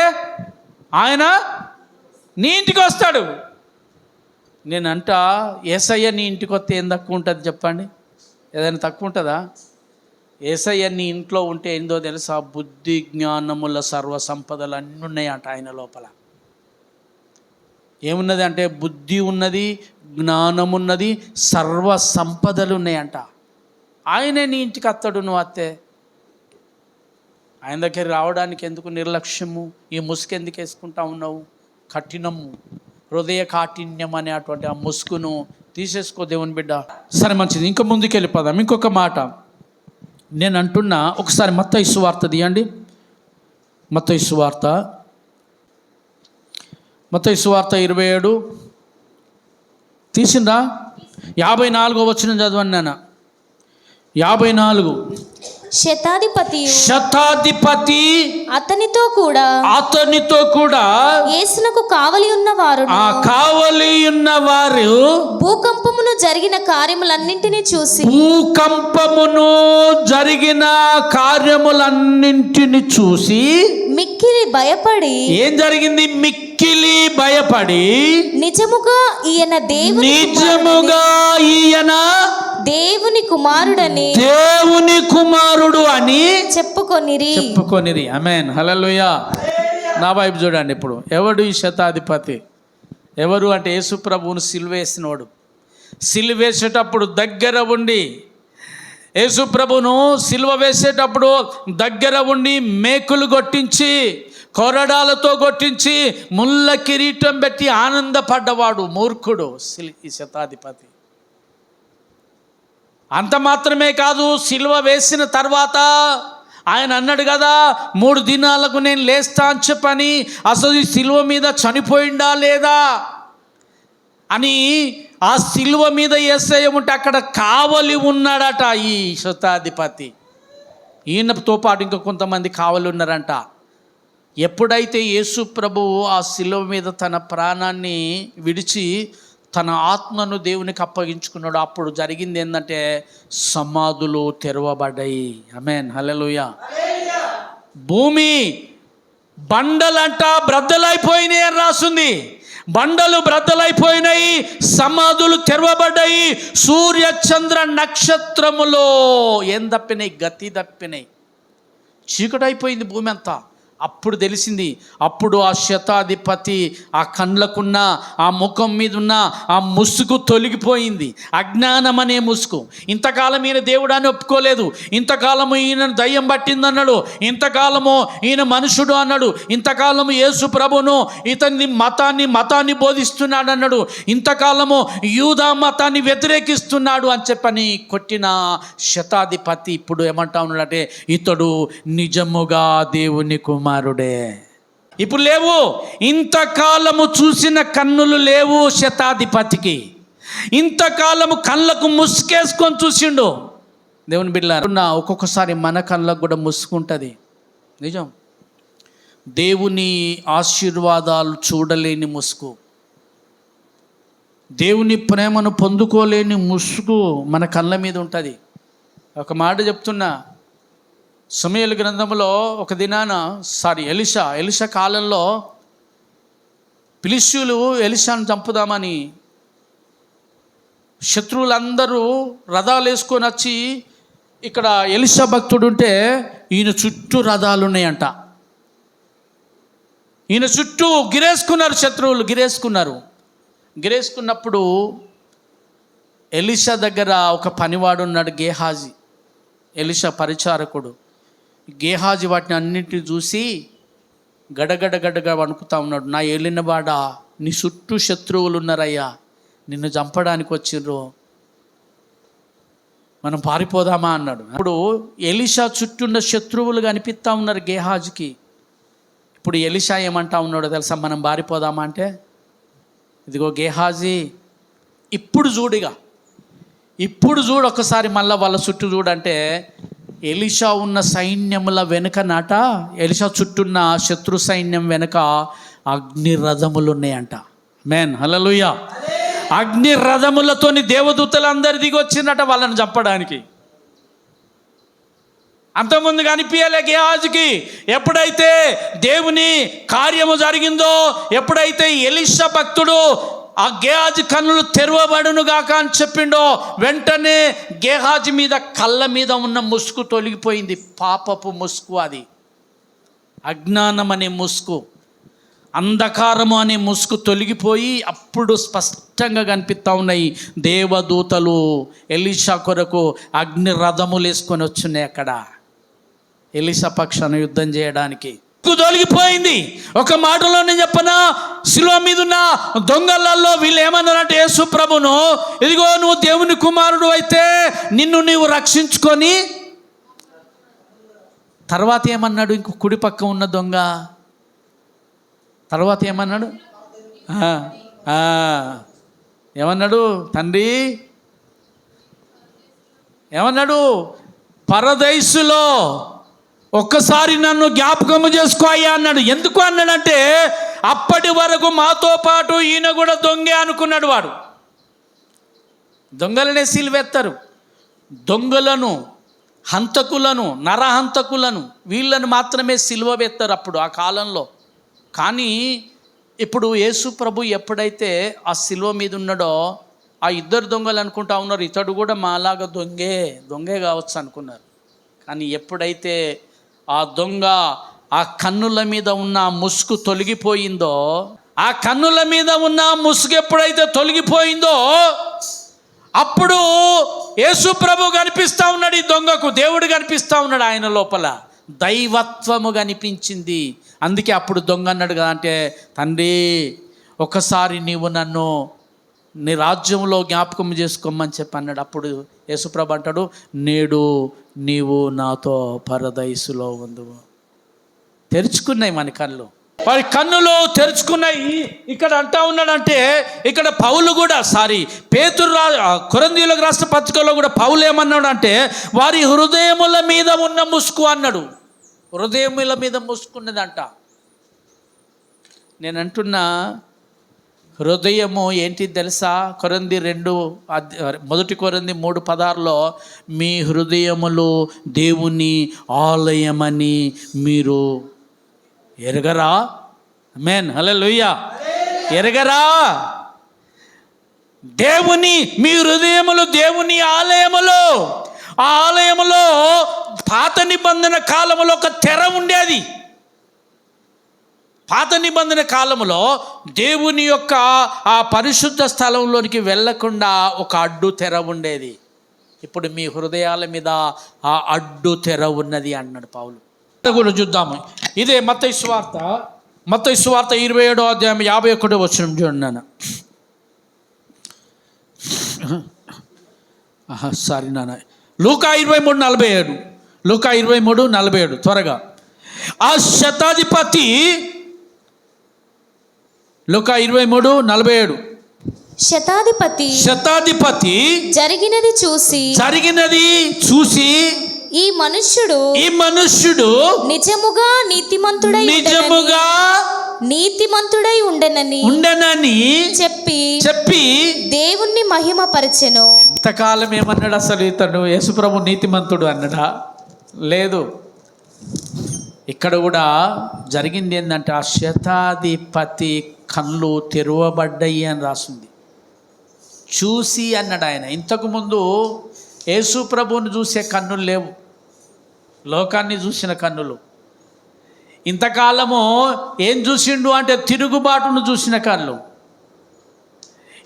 ఆయన నీ ఇంటికి వస్తాడు. నేనంట యేసయ్య నీ ఇంటికి వస్తే ఏం తక్కువ ఉంటుంది చెప్పండి? ఏదైనా తక్కువ ఉంటుందా? యేసయ్య నీ ఇంట్లో ఉంటే ఏందో తెలుసా? బుద్ధి జ్ఞానముల సర్వ సంపదలు అన్నీ ఉన్నాయంట ఆయన లోపల. ఏమున్నది అంటే బుద్ధి ఉన్నది, జ్ఞానం ఉన్నది, సర్వ సంపదలు ఉన్నాయంట. ఆయనే నీ ఇంటికి వస్తాడు. నువ్వు అత్తే ఆయన దగ్గర రావడానికి ఎందుకు నిర్లక్ష్యము? ఈ ముసుగు ఎందుకు వేసుకుంటా ఉన్నావు? కఠినము, హృదయ కాఠిన్యం అనే అటువంటి ఆ ముసుగును తీసేసుకో దేవుని బిడ్డ. సరే మంచిది, ఇంకా ముందుకు వెళ్ళిపోదాం. ఇంకొక మాట నేను అంటున్నా, ఒకసారి మత్తయి సువార్త తీయండి. మత్తయి సువార్త 27 తీసిందా? 54 వచనం చదవండి నాన్న. 54. శతాధిపతి అతనితో కూడా యేసునకు కావలి ఉన్న వారు భూకంపమును జరిగిన కార్యములన్నింటినీ చూసి మిక్కిలి భయపడి. ఏం జరిగింది? మిక్కిలి భయపడి నిజముగా ఈయన దేవుని కుమారుడు అని చెప్పుకొనిరి. ఆమేన్, హల్లెలూయా. నా వైపు చూడండి. ఇప్పుడు ఎవడు ఈ శతాధిపతి? ఎవరు అంటే యేసు ప్రభువును సిలువేసినోడు. సిలువేసేటప్పుడు దగ్గర ఉండి, యేసు ప్రభువును సిలువ వేసేటప్పుడు దగ్గర ఉండి మేకులు కొట్టించి, కొరడాలతో కొట్టించి, ముళ్ళ కిరీటం పెట్టి ఆనందపడ్డవాడు మూర్ఖుడు ఈ శతాధిపతి. అంత మాత్రమే కాదు, సిలువ వేసిన తర్వాత ఆయన అన్నాడు కదా, 3 దినాలకు నేను లేస్తా అని చెప్పని. అసలు ఈ సిలువ మీద చనిపోయిందా లేదా అని ఆ సిలువ మీద యేసయ్య ఉంటే అక్కడ కావలి ఉన్నాడట ఈ శతాధిపతి. ఈయనతో పాటు ఇంకా కొంతమంది కావలి ఉన్నారంట. ఎప్పుడైతే యేసు ప్రభువు ఆ సిలువ మీద తన ప్రాణాన్ని విడిచి తన ఆత్మను దేవునికి అప్పగించుకున్నాడు, అప్పుడు జరిగింది ఏంటంటే సమాధులు తెరవబడ్డాయి. ఆమేన్, హల్లెలూయా. భూమి బండలంట బ్రద్దలైపోయినాయి అని రాస్తుంది. బండలు బ్రద్దలైపోయినాయి, సమాధులు తెరవబడ్డాయి. సూర్య చంద్ర నక్షత్రములో ఏం తప్పినాయి? గతి తప్పినాయి. చీకటైపోయింది భూమి అంతా. అప్పుడు తెలిసింది. అప్పుడు ఆ శతాధిపతి ఆ కండ్లకున్న, ఆ ముఖం మీద ఉన్న ఆ ముసుగు తొలగిపోయింది. అజ్ఞానం అనే ముసుగు. ఇంతకాలం ఈయన దేవుడాన్ని ఒప్పుకోలేదు, ఇంతకాలము ఈయన దయ్యం పట్టిందన్నాడు, ఇంతకాలము ఈయన మనుషుడు అన్నాడు, ఇంతకాలము యేసు ప్రభును ఇతని మతాన్ని బోధిస్తున్నాడు అన్నాడు, ఇంతకాలము యూదా మతాన్ని వ్యతిరేకిస్తున్నాడు అని చెప్పని కొట్టిన శతాధిపతి ఇప్పుడు ఏమంటా ఉన్నాడంటే ఇతడు నిజముగా దేవుని కుమారుడే. ఇప్పుడు లేవు, ఇంతకాలము చూసిన కన్నులు లేవు శతాధిపతికి. ఇంతకాలము కళ్ళకు ముసుకేసుకొని చూసిండు. దేవుని బిడ్డలారా, ఒక్కొక్కసారి మన కళ్ళకు కూడా ముసుకుంటుంది. నిజం, దేవుని ఆశీర్వాదాలు చూడలేని ముసుగు, దేవుని ప్రేమను పొందుకోలేని ముసుగు మన కళ్ళ మీద ఉంటుంది. ఒక మాట చెప్తున్నా, సమూయేలు గ్రంథంలో ఒక దినాన ఎలీషా కాలంలో ఫిలిష్తీయులు ఎలీషాను చంపుదామని శత్రువులందరూ రథాలు వేసుకొని వచ్చి ఇక్కడ ఎలీషా భక్తుడు ఉంటే ఈయన చుట్టూ రథాలు ఉన్నాయంట. ఈయన చుట్టూ గిరేసుకున్నారు, శత్రువులు గిరేసుకున్నప్పుడు ఎలీషా దగ్గర ఒక పనివాడు ఉన్నాడు, గేహాజీ. ఎలీషా పరిచారకుడు. గేహాజీ వాటిని అన్నింటినీ చూసి గడగడ వణుకుతా ఉన్నాడు. నా ఏలినవాడా, నీ చుట్టూ శత్రువులు ఉన్నారయ్యా, నిన్ను చంపడానికి వచ్చిర్రు, మనం పారిపోదామా అన్నాడు. ఇప్పుడు ఎలీషా చుట్టూ ఉన్న శత్రువులు కనిపిస్తూ ఉన్నారు గేహాజీకి. ఇప్పుడు ఎలీషా ఏమంటా ఉన్నాడో తెలుసా? మనం పారిపోదామా అంటే, ఇదిగో గేహాజీ, ఇప్పుడు చూడు ఒకసారి మళ్ళీ వాళ్ళ చుట్టూ చూడంటే ఎలీషా ఉన్న సైన్యముల వెనుక నాట, ఎలీషా చుట్టూన్న శత్రు సైన్యం వెనుక అగ్ని రథములు ఉన్నాయంట. ఆమేన్, హల్లెలూయా. అగ్ని రథములతోని దేవదూతలు అందరు దిగి వచ్చిందట వాళ్ళని చంపడానికి. అంతకుముందు కనిపించలే గేహాజీకి. ఎప్పుడైతే దేవుని కార్యము జరిగిందో, ఎప్పుడైతే ఎలీషా భక్తుడు ఆ గేహాజీ కన్నులు తెరవబడును గాక అని చెప్పిండో, వెంటనే గేహాజీ మీద కళ్ళ మీద ఉన్న ముసుగు తొలగిపోయింది. పాపపు ముసుగు, అది అజ్ఞానం అనే ముసుగు, అంధకారము అనే ముసుగు తొలగిపోయి అప్పుడు స్పష్టంగా కనిపిస్తూ ఉన్నాయి. దేవదూతలు ఎలీషా కొరకు అగ్ని రథములు వేసుకొని వచ్చున్నాయి అక్కడ ఎలీషా పక్షాన యుద్ధం చేయడానికి. తొలగిపోయింది. ఒక మాటలో నేను చెప్పనా, శిలువ మీద ఉన్న దొంగలలో వీళ్ళు ఏమన్నారంటే యేసు ప్రభును, ఇదిగో నువ్వు దేవుని కుమారుడు అయితే నిన్ను నీవు రక్షించుకొని. తర్వాత ఏమన్నాడు ఇంకో కుడి పక్క ఉన్న దొంగ? తర్వాత ఏమన్నాడు? ఏమన్నాడు? తండ్రి ఏమన్నాడు? పరదైసులో ఒక్కసారి నన్ను జ్ఞాపకము చేసుకో అయ్యా అన్నాడు. ఎందుకు అన్నాడంటే అప్పటి వరకు మాతో పాటు ఈయన కూడా దొంగే అనుకున్నాడు. వాడు దొంగలనే సిలువెత్తారు, దొంగలను, హంతకులను, నరహంతకులను వీళ్ళను మాత్రమే సిలువ వెత్తారు అప్పుడు ఆ కాలంలో. కానీ ఇప్పుడు యేసు ప్రభు ఎప్పుడైతే ఆ సిలువ మీద ఉన్నాడో, ఆ ఇద్దరు దొంగలు అనుకుంటా ఉన్నారు ఇతడు కూడా మాలాగా దొంగే కావచ్చు అనుకున్నారు. కానీ ఎప్పుడైతే ఆ దొంగ ఆ కన్నుల మీద ఉన్న ముసుగు తొలగిపోయిందో, ఆ కన్నుల మీద ఉన్న ముసుగు ఎప్పుడైతే తొలగిపోయిందో అప్పుడు యేసు ప్రభు కనిపిస్తూ ఉన్నాడు. ఈ దొంగకు దేవుడు కనిపిస్తూ ఉన్నాడు. ఆయన లోపల దైవత్వము కనిపించింది. అందుకే అప్పుడు దొంగ అన్నాడు కదా, అంటే తండ్రి ఒకసారి నీవు నన్ను నీ రాజ్యంలో జ్ఞాపకం చేసుకోమని చెప్పి అన్నాడు. అప్పుడు యేసుప్రభు అంటాడు, నేడు నీవు నాతో పరదైసులో ఉందువు. తెరుచుకున్నాయి మన కళ్ళు, వారి కన్నులు తెరుచుకున్నాయి. ఇక్కడ అంటా ఉన్నాడంటే, ఇక్కడ పౌలు కూడా పేతురు కొరింథీయులకు రాసిన పత్రికలో కూడా పౌలు ఏమన్నాడు అంటే, వారి హృదయముల మీద ఉన్న ముసుగు అన్నాడు. హృదయముల మీద ముసుకున్నదంట. నేను అంటున్నా, హృదయము ఏంటి తెలుసా? మొదటి కొరింథీ 3:16 మీ హృదయములు దేవుని ఆలయమని మీరు ఎరగరా? ఆమేన్, హల్లెలూయా. ఎరగరా? మీ హృదయములు దేవుని ఆలయములు. ఆ ఆలయములో పాత నిబంధన కాలములో ఒక తెర ఉండేది. పాత నిబంధన కాలంలో దేవుని యొక్క ఆ పరిశుద్ధ స్థలంలోనికి వెళ్ళకుండా ఒక అడ్డు తెర ఉండేది. ఇప్పుడు మీ హృదయాల మీద ఆ అడ్డు తెర ఉన్నది అన్నాడు పౌలు. కూడా చూద్దాము. ఇదే మత్తయి సువార్త 27వ అధ్యాయం 51వ వచనం చూడండి నాన్న. నాన్న లూకా 23:47 త్వరగా. ఆ శతాధిపతి లూకా 23:47 శతాధిపతి జరిగినది చూసి ఈ మనుష్యుడు నిజముగా నీతిమంతుడై ఉండనని చెప్పి దేవుణ్ణి మహిమపరచెను. ఎంతకాలం ఏమన్నాడు అసలు ఇతడు? యేసుప్రభు నీతిమంతుడు అన్నాడా? లేదు. ఇక్కడ కూడా జరిగింది ఏంటంటే, ఆ శతాధిపతి కళ్ళు తెరవబడ్డాయి అని రాసింది. చూసి అన్నాడు ఆయన. ఇంతకుముందు యేసు ప్రభువుని చూసే కన్నులు లేవు, లోకాన్ని చూసిన కన్నులు. ఇంతకాలము ఏం చూసిండు అంటే తిరుగుబాటును చూసిన కళ్ళు.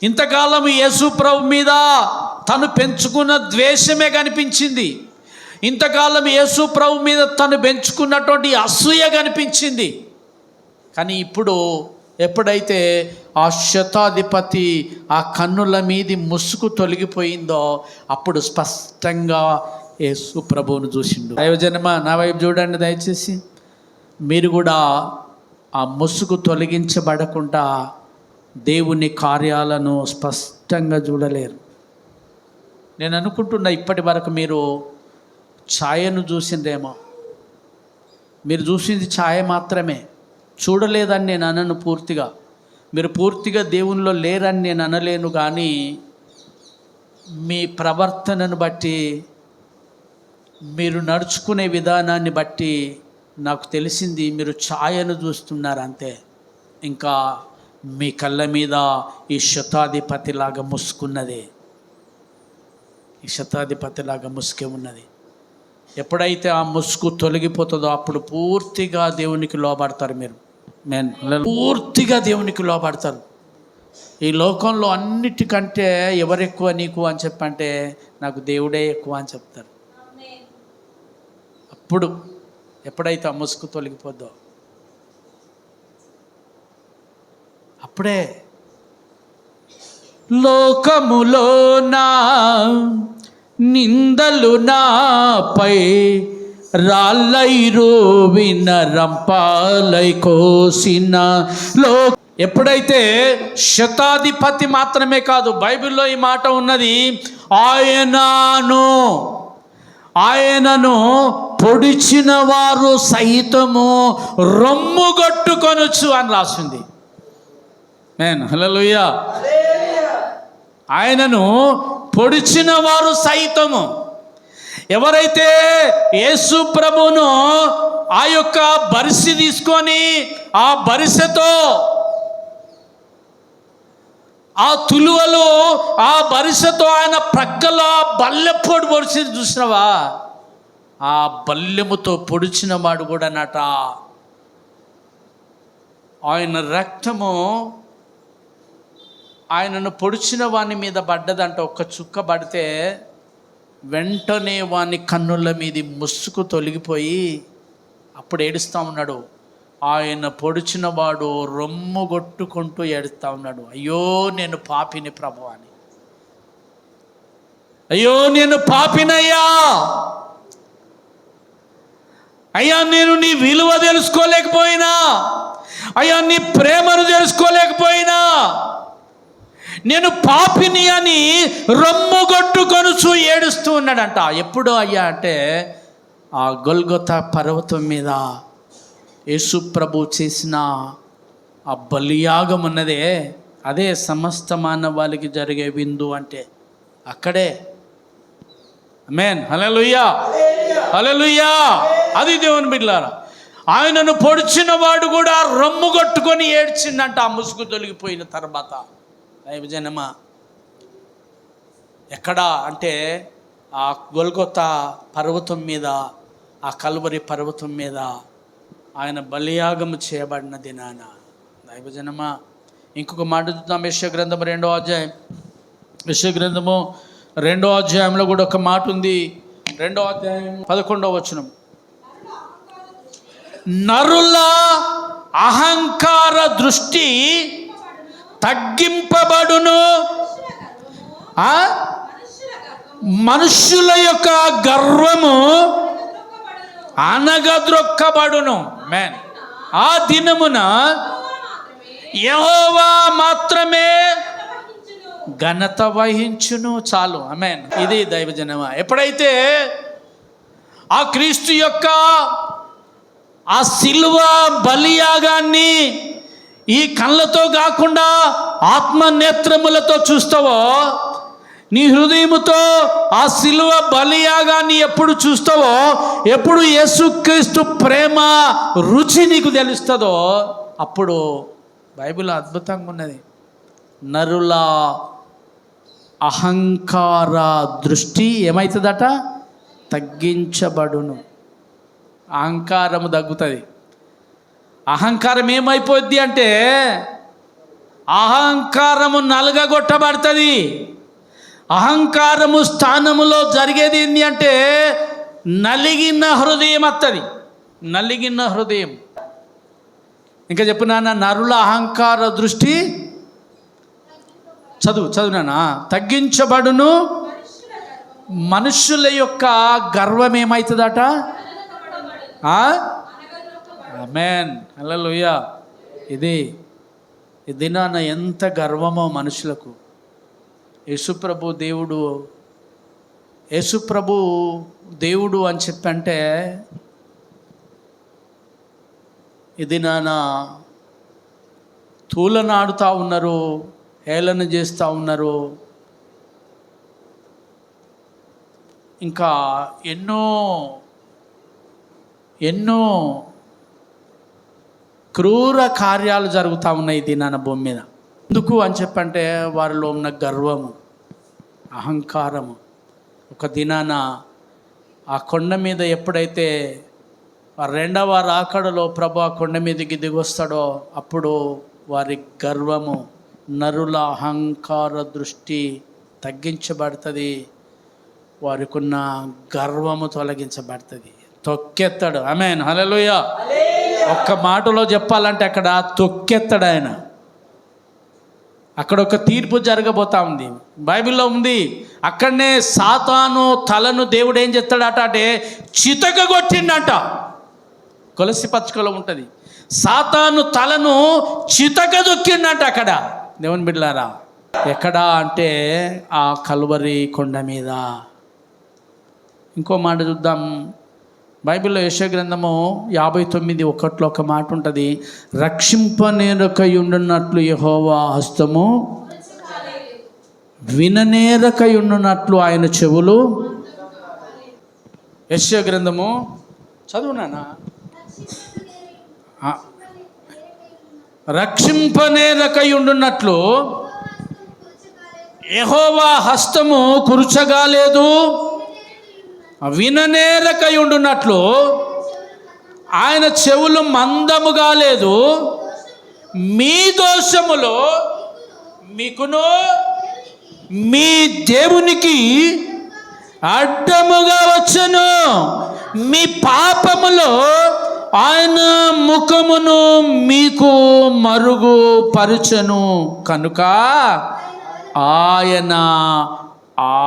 ఇంతకాలం యేసు ప్రభు మీద తను పెంచుకున్న ద్వేషమే కనిపించింది. ఇంతకాలం యేసు ప్రభు మీద తను పెంచుకున్నటువంటి అసూయ కనిపించింది. కానీ ఇప్పుడు ఎప్పుడైతే ఆ శతాధిపతి ఆ కన్నుల మీది ముసుగు తొలగిపోయిందో అప్పుడు స్పష్టంగా యేసు ప్రభువును చూసిండు. దైవజనమ నా వైపు చూడండి దయచేసి. మీరు కూడా ఆ ముసుగు తొలగించబడకుండా దేవుని కార్యాలను స్పష్టంగా చూడలేరు. నేను అనుకుంటున్నా ఇప్పటి వరకు మీరు ఛాయను చూసిందేమో. మీరు చూసింది ఛాయ మాత్రమే, చూడలేదని నేను అనను. పూర్తిగా మీరు పూర్తిగా దేవునిలో లేరని నేను అనలేను. కానీ మీ ప్రవర్తనను బట్టి మీరు నడుచుకునే విధానాన్ని బట్టి నాకు తెలిసింది మీరు ఛాయను చూస్తున్నారు అంతే. ఇంకా మీ కళ్ళ మీద ఈ శతాధిపతిలాగా ముసుకున్నది, ఈ శతాధిపతిలాగా ముసుకే ఉన్నది. ఎప్పుడైతే ఆ ముసుగు తొలగిపోతుందో అప్పుడు పూర్తిగా దేవునికి లోబడతారు మీరు. పూర్తిగా దేవునికి లోబడతారు. ఈ లోకంలో అన్నిటికంటే ఎవరెక్కువ నీకు అని చెప్పంటే నాకు దేవుడే ఎక్కువ అని చెప్తారు. అప్పుడు ఎప్పుడైతే ఆ ముసుగు తొలగిపోద్దో అప్పుడే లోకములో నా నిందలు నాపై రాళ్ళైరు విన రంపాలై కోసిన ఎప్పుడైతే శతాధిపతి మాత్రమే కాదు, బైబిల్లో ఈ మాట ఉన్నది, ఆయనను పొడిచిన వారు సైతము రొమ్ముగొట్టుకొనొచ్చు అని రాసింది. హల్లెలూయా. ఆయనను పొడిచిన వారు సైతము, ఎవరైతే యేసు ప్రభువును ఆ యొక్క బరిసె తీసుకొని ఆ బరిసెతో ఆ తులువలు ఆ బరిసెతో ఆయన ప్రక్కలో బల్లెపోటు పొడిచి చూసినవా, ఆ బల్లెముతో పొడిచిన వాడు కూడా నట ఆయన రక్తము ఆయనను పొడిచిన వాని మీద పడ్డదంట. ఒక్క చుక్క పడితే వెంటనే వాని కన్నుల మీది ముసుగు తొలగిపోయి అప్పుడు ఏడుస్తూ ఉన్నాడు. ఆయన పొడిచిన వాడు రొమ్ము కొట్టుకుంటూ ఏడుస్తూ ఉన్నాడు, అయ్యో నేను పాపిని ప్రభు అని. అయ్యో నేను పాపినయ్యా, అయ్యా నేను నీ విలువ తెలుసుకోలేకపోయినా, అయ్యా నీ ప్రేమను తెలుసుకోలేకపోయినా, నేను పాపిని అని రొమ్ముగొట్టుకొనుచు ఏడుస్తూ ఉన్నాడంట. ఎప్పుడు అయ్యా అంటే ఆ గొల్గొతా పర్వతం మీద యేసు ప్రభు చేసిన ఆ బలియాగం ఉన్నదే, అదే సమస్త మానవాళికి జరిగే విందు అంటే అక్కడే. ఆమేన్, హల్లెలూయా, హల్లెలూయా. అది దేవుని బిడ్డలారా, ఆయనను పొడిచిన వాడు కూడా రొమ్ము కొట్టుకొని ఏడ్చిందంట ఆ ముసుగు తొలగిపోయిన తర్వాత. దైవజనమా, ఎక్కడా అంటే ఆ గొల్గొతా పర్వతం మీద, ఆ కల్వరి పర్వతం మీద ఆయన బలియాగము చేయబడిన దినాన. దైవజనమా, ఇంకొక మాట చూద్దాం. యెషయా గ్రంథము 2వ అధ్యాయం, యెషయా గ్రంథము 2వ అధ్యాయంలో కూడా ఒక మాట ఉంది. 2వ అధ్యాయం 11వ వచనం, నరుల అహంకార దృష్టి తగ్గింపబడును, మనుష్యుల యొక్క గర్వము అనగద్రొక్కబడును. మేన్, ఆ దినమున యెహోవా మాత్రమే ఘనత వహించును. చాలు, ఆమేన్. ఇది దైవజనమా. ఎప్పుడైతే ఆ క్రీస్తు యొక్క ఆ సిలువ బలియాగాన్ని ఈ కళ్ళతో కాకుండా ఆత్మనేత్రములతో చూస్తావో, నీ హృదయముతో ఆ సిలువ బలియాగాన్ని ఎప్పుడు చూస్తావో, ఎప్పుడు యేసుక్రీస్తు ప్రేమ రుచి నీకు తెలుస్తుందో అప్పుడు బైబిల్ అద్భుతంగా ఉన్నది. నరుల అహంకార దృష్టి ఏమవుతుందట? తగ్గించబడును. అహంకారము తగ్గుతుంది. అహంకారం ఏమైపోద్ది అంటే అహంకారము నలగగొట్టబడుతుంది. అహంకారము స్థానములో జరిగేది ఏంటి అంటే నలిగిన హృదయం వస్తుంది. నలిగిన హృదయం. ఇంకా చెప్పు నాన్న, నరుల అహంకార దృష్టి చదువునానా తగ్గించబడును, మనుషుల యొక్క గర్వం ఏమవుతుందట? ఆమేన్, హల్లెలూయా. ఇది దినాన ఎంత గర్వమో మనుషులకు. యేసుప్రభు దేవుడు అని చెప్పంటే ఇది నాన్న తూలనాడుతూ ఉన్నారు, హేళన చేస్తూ ఉన్నారు. ఇంకా ఎన్నో ఎన్నో క్రూర కార్యాలు జరుగుతూ ఉన్నాయి దినాన భూమి మీద. ఎందుకు అని చెప్పంటే వారిలో ఉన్న గర్వము, అహంకారము. ఒక దినాన ఆ కొండ మీద ఎప్పుడైతే ఆ రెండవ రాకడలో ప్రభు ఆ కొండ మీదకి దిగొస్తాడో అప్పుడు వారి గర్వము, నరుల అహంకార దృష్టి తగ్గించబడుతుంది. వారికి ఉన్న గర్వము తొలగించబడుతుంది. తొక్కెత్తాడు. ఆమేన్, హల్లెలూయా. ఒక్క మాటలో చెప్పాలంటే అక్కడ తొక్కెత్తాడు ఆయన. అక్కడ ఒక తీర్పు జరగబోతా ఉంది. బైబిల్లో ఉంది, అక్కడనే సాతాను తలను దేవుడు ఏం చేస్తాడట అంటే చితకగొట్టిండట. కొలసి పచ్చికలో ఉంటుంది, సాతాను తలను చితకదొక్కిండట అక్కడ. దేవుని బిడ్డలారా, ఎక్కడా అంటే ఆ కల్వరి కొండ మీద. ఇంకో మాట చూద్దాం. బైబిల్లో యెషయా గ్రంథము 59:1 ఒక మాట ఉంటుంది, రక్షింపనేరకయుండునట్లు యెహోవా హస్తము, విననేరకయుండునట్లు ఆయన చెవులు. యెషయా గ్రంథము చదువునానా, రక్షింపనేరకయుండునట్లు యెహోవా హస్తము కురుచగాలేదు, విననేరకయుండునట్లు ఆయన చెవులు మందముగా లేదు. మీ దోషములో మీకును మీ దేవునికి అడ్డముగా వచ్చును, మీ పాపములో ఆయన ముఖమును మీకు మరుగుపరచును, కనుక ఆయన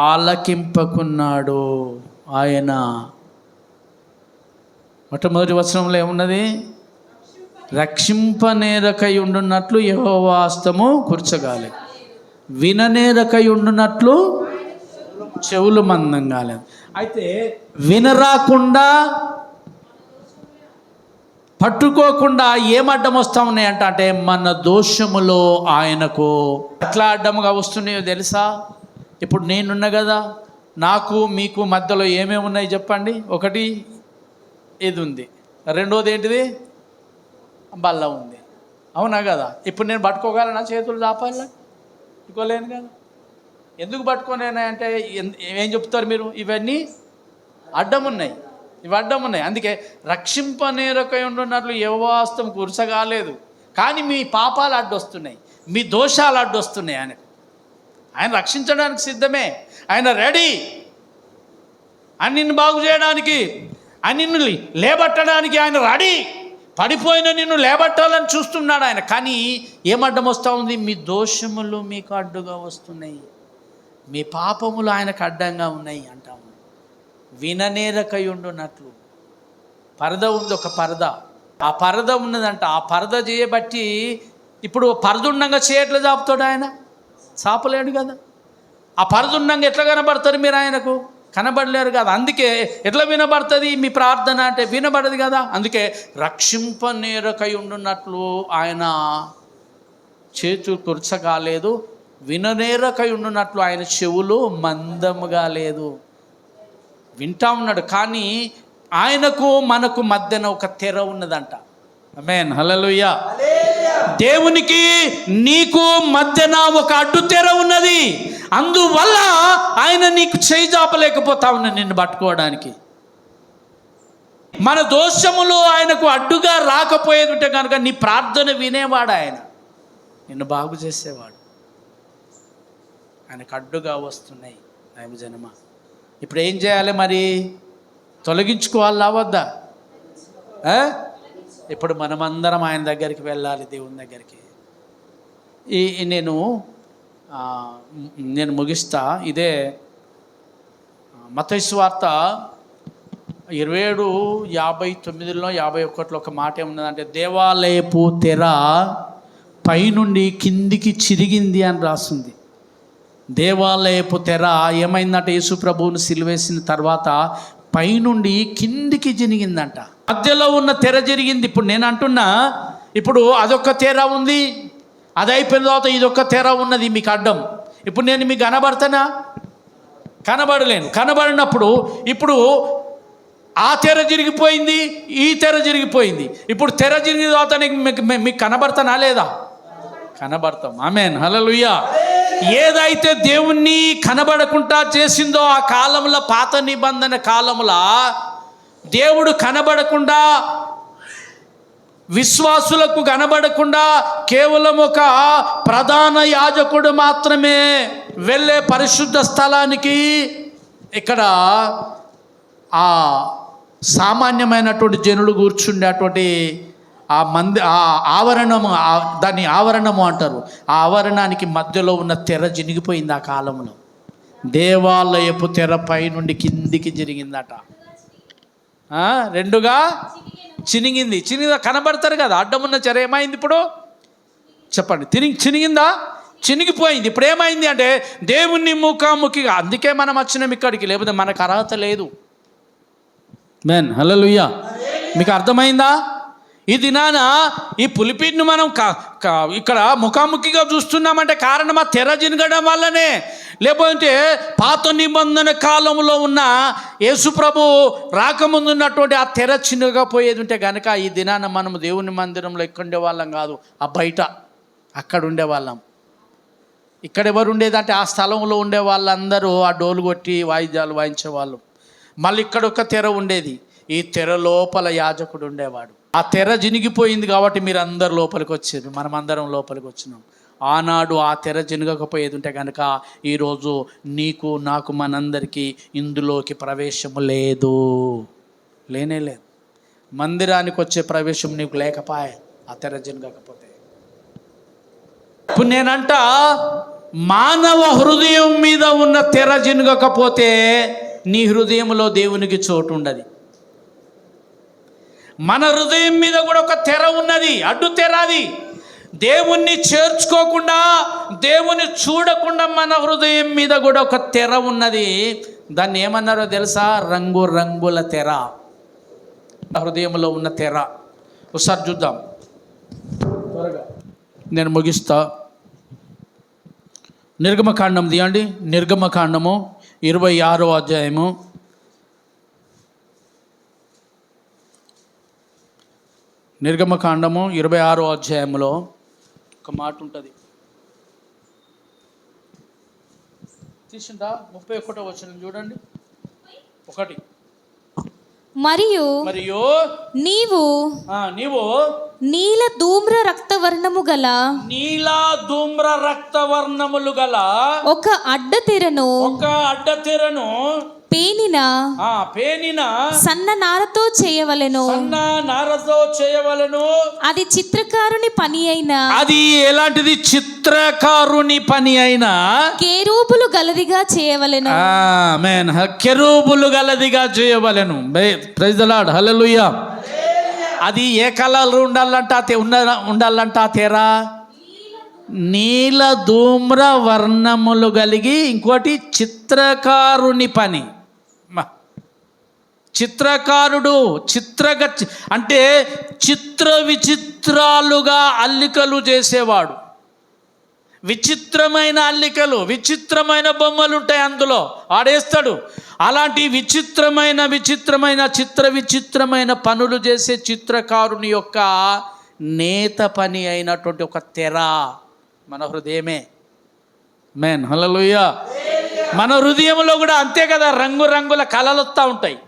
ఆలకింపకున్నాడు. ఆయన మొట్టమొదటి వచనంలో ఏమున్నది? రక్షింపనేరకై ఉండున్నట్లు యెహోవా హస్తము కూర్చగాలి, విననేరకై ఉండున్నట్లు చెవులు మందం కాలేదు. అయితే వినరాకుండా పట్టుకోకుండా ఏం అడ్డం వస్తూ ఉన్నాయంట అంటే మన దోషములో ఆయనకు ఎట్లా అడ్డముగా వస్తున్నాయో తెలుసా? ఇప్పుడు నేనున్నా కదా, నాకు మీకు మధ్యలో ఏమేమి ఉన్నాయి చెప్పండి. ఒకటి ఇది ఉంది, రెండోది ఏంటిది? బల్ల ఉంది. అవునా కదా? ఇప్పుడు నేను పట్టుకోగలనా? చేతులు చాపాలా? పట్టుకోలేను కదా. ఎందుకు పట్టుకోలేనా అంటే ఏం చెప్తారు మీరు? ఇవన్నీ అడ్డం ఉన్నాయి, ఇవి అడ్డం ఉన్నాయి. అందుకే రక్షింపనేరకై ఉండున్నట్లు యెహోవాస్తం కురసగాలేదు. కానీ మీ పాపాలు అడ్డొస్తున్నాయి, మీ దోషాలు అడ్డొస్తున్నాయి. ఆయన రక్షించడానికి సిద్ధమే, ఆయన రెడీ. ఆయన నిన్ను బాగు చేయడానికి, ఆయన నిన్ను లేబట్టడానికి ఆయన రెడీ. పడిపోయిన నిన్ను లేబట్టాలని చూస్తున్నాడు ఆయన. కానీ ఏం అడ్డం వస్తూ ఉంది? మీ దోషములు మీకు అడ్డుగా వస్తున్నాయి, మీ పాపములు ఆయనకు అడ్డంగా ఉన్నాయి అంటాము. విననేరకై ఉండున్నట్లు పరద ఉంది, ఒక పరద. ఆ పరద ఉన్నదంట. ఆ పరద చేయబట్టి ఇప్పుడు పరద ఉండగా చేయట్లే చాపుతాడు ఆయన? చాపలేడు కదా. ఆ పరద ఉండగా ఎట్లా కనబడతారు మీరు? ఆయనకు కనబడలేరు కదా. అందుకే ఎట్లా వినబడుతుంది మీ ప్రార్థన అంటే? వినబడదు కదా. అందుకే రక్షింపనేరకై ఉండున్నట్లు ఆయన చేతులు కురచగాలేదు, విననేరకై ఉండున్నట్లు ఆయన చెవులు మందముగా లేదు. వింటా ఉన్నాడు, కానీ ఆయనకు మనకు మధ్యన ఒక తెర ఉన్నదంట. ఆమేన్, హల్లెలూయా. దేవునికి నీకు మధ్యన ఒక అడ్డు తెర ఉన్నది. అందువల్ల ఆయన నీకు చేయి జాపలేకపోతా ఉన్నా నిన్ను పట్టుకోవడానికి. మన దోషములు ఆయనకు అడ్డుగా రాకపోయేది ఉంటే కనుక నీ ప్రార్థన వినేవాడు, ఆయన నిన్ను బాగు చేసేవాడు. ఆయనకు అడ్డుగా వస్తున్నాయి దైవజనమా. ఇప్పుడు ఏం చేయాలి మరి? తొలగించుకోవాలా వద్దా? ఇప్పుడు మనమందరం ఆయన దగ్గరికి వెళ్ళాలి, దేవుని దగ్గరికి. నేను ముగిస్తా. ఇదే మత్తయి సువార్త 27:59 51 ఒక మాట ఏమున్నదంటే, దేవాలయపు తెర పైనుండి కిందికి చిరిగింది అని రాస్తుంది. దేవాలయపు తెర ఏమైందంటే యేసు ప్రభువును సిలువేసిన తర్వాత పైనుండి కిందికి జరిగిందంట. మధ్యలో ఉన్న తెర జరిగింది. ఇప్పుడు నేను అంటున్నా, ఇప్పుడు అదొక తెర ఉంది, అది అయిపోయిన తర్వాత ఇదొక తెర ఉన్నది మీకు అడ్డం. ఇప్పుడు నేను మీకు కనబడతానా? కనబడినప్పుడు ఇప్పుడు ఆ తెర జరిగిపోయింది, ఈ తెర జరిగిపోయింది. ఇప్పుడు తెర జరిగిన తర్వాత మీకు కనబడతానా లేదా? కనబడతాం. ఆమేన్, హల్లెలూయా. ఏదైతే దేవుణ్ణి కనబడకుండా చేసిందో ఆ కాలంలో, పాత నిబంధన కాలంలో దేవుడు కనబడకుండా, విశ్వాసులకు కనబడకుండా కేవలం ఒక ప్రధాన యాజకుడు మాత్రమే వెళ్ళే పరిశుద్ధ స్థలానికి ఇక్కడ ఆ సామాన్యమైనటువంటి జనులు కూర్చుండేటువంటి ఆ ఆవరణము, దాన్ని ఆవరణము అంటారు. ఆ ఆవరణానికి మధ్యలో ఉన్న తెర చినిగిపోయింది. ఆ కాలంలో దేవాలయపు తెర పై నుండి కిందికి జరిగిందట. రెండుగా చినిగింది. కనబడతారు కదా అడ్డమున్న చెర. ఏమైంది ఇప్పుడు చెప్పండి? చినిగిందా? చినిగిపోయింది. ఇప్పుడు ఏమైంది అంటే దేవుణ్ణి ముఖాముఖిగా. అందుకే మనం వచ్చినాం ఇక్కడికి, లేకపోతే మనకు అర్హత లేదు. మెన్, హల్లెలూయా. మీకు అర్థమైందా? ఈ దినాన ఈ పులిపిట్ను మనం ఇక్కడ ముఖాముఖిగా చూస్తున్నామంటే కారణం ఆ తెర చినగడం వల్లనే. లేకపోతే పాత నిబంధన కాలంలో ఉన్న యేసుప్రభు రాకముందు ఉన్నటువంటి ఆ తెర చిన్నగపోయేది ఉంటే కనుక ఈ దినాన మనము దేవుని మందిరంలో ఇక్కడ ఉండేవాళ్ళం కాదు, ఆ బయట అక్కడ ఉండేవాళ్ళం. ఇక్కడ ఎవరు ఉండేదంటే ఆ స్థలంలో ఉండే వాళ్ళందరూ ఆ డోలు కొట్టి వాయిద్యాలు వాయించేవాళ్ళు. మళ్ళీ ఇక్కడ ఒక తెర ఉండేది. ఈ తెర లోపల యాజకుడు ఉండేవాడు. ఆ తెర జినిగిపోయింది కాబట్టి మీరు అందరు లోపలికి వచ్చారు, మనమందరం లోపలికి వచ్చినాం. ఆనాడు ఆ తెర జినగకపోయేది ఉంటే కనుక ఈరోజు నీకు నాకు మనందరికీ ఇందులోకి ప్రవేశము లేదు, లేనే లేదు. మందిరానికి వచ్చే ప్రవేశం నీకు లేకపోయే ఆ తెర జినగకపోతే. ఇప్పుడు నేనంట మానవ హృదయం మీద ఉన్న తెర జినగకపోతే నీ హృదయంలో దేవునికి చోటు ఉండదు. మన హృదయం మీద కూడా ఒక తెర ఉన్నది, అడ్డు తెర. అది దేవుణ్ణి చేర్చుకోకుండా, దేవుని చూడకుండా మన హృదయం మీద కూడా ఒక తెర ఉన్నది. దాన్ని ఏమన్నారో తెలుసా? రంగు రంగుల తెర. హృదయంలో ఉన్న తెర ఒకసారి చూద్దాం త్వరగా, నేను ముగిస్తా. నిర్గమకాండం తీయండి. నిర్గమకాండము 26వ అధ్యాయము. నిర్గమకాండము 26వ అధ్యాయంలో ఒక మాట ఉంటుంది. తీసిందా? 31వ వచనం చూడండి. 1 మరియు నీవు నీల ధూమ్ర రక్తవర్ణము గల ఒక అడ్డతెరను పేనిన సన్న నారతో చేయవలెను. అది చిత్రకారుని పని అయినా, అది ఎలాంటిది? చిత్రకారుని పని అయినా కెరూబులు గలదిగా చేయవలెను. ఆమేన్. కెరూబులు గలదిగా చేయవలెను. ప్రైజ్ ది లార్డ్, హల్లెలూయా. అది ఏ కలర్ ఉండాలంట ఆ తెర? నీల ధూమ్ర వర్ణములు కలిగి, ఇంకోటి చిత్రకారుని పని. చిత్రకారుడు అంటే చిత్ర విచిత్రాలుగా అల్లికలు చేసేవాడు. విచిత్రమైన అల్లికలు, విచిత్రమైన బొమ్మలు ఉంటాయి, అందులో ఆడేస్తాడు. అలాంటి విచిత్రమైన పనులు చేసే చిత్రకారుని యొక్క నేత పని అయినటువంటి ఒక తెర మన హృదయమే. మేన్, హల్లెలూయా. మన హృదయంలో కూడా అంతే కదా, రంగురంగుల కళలు వస్తూ ఉంటాయి.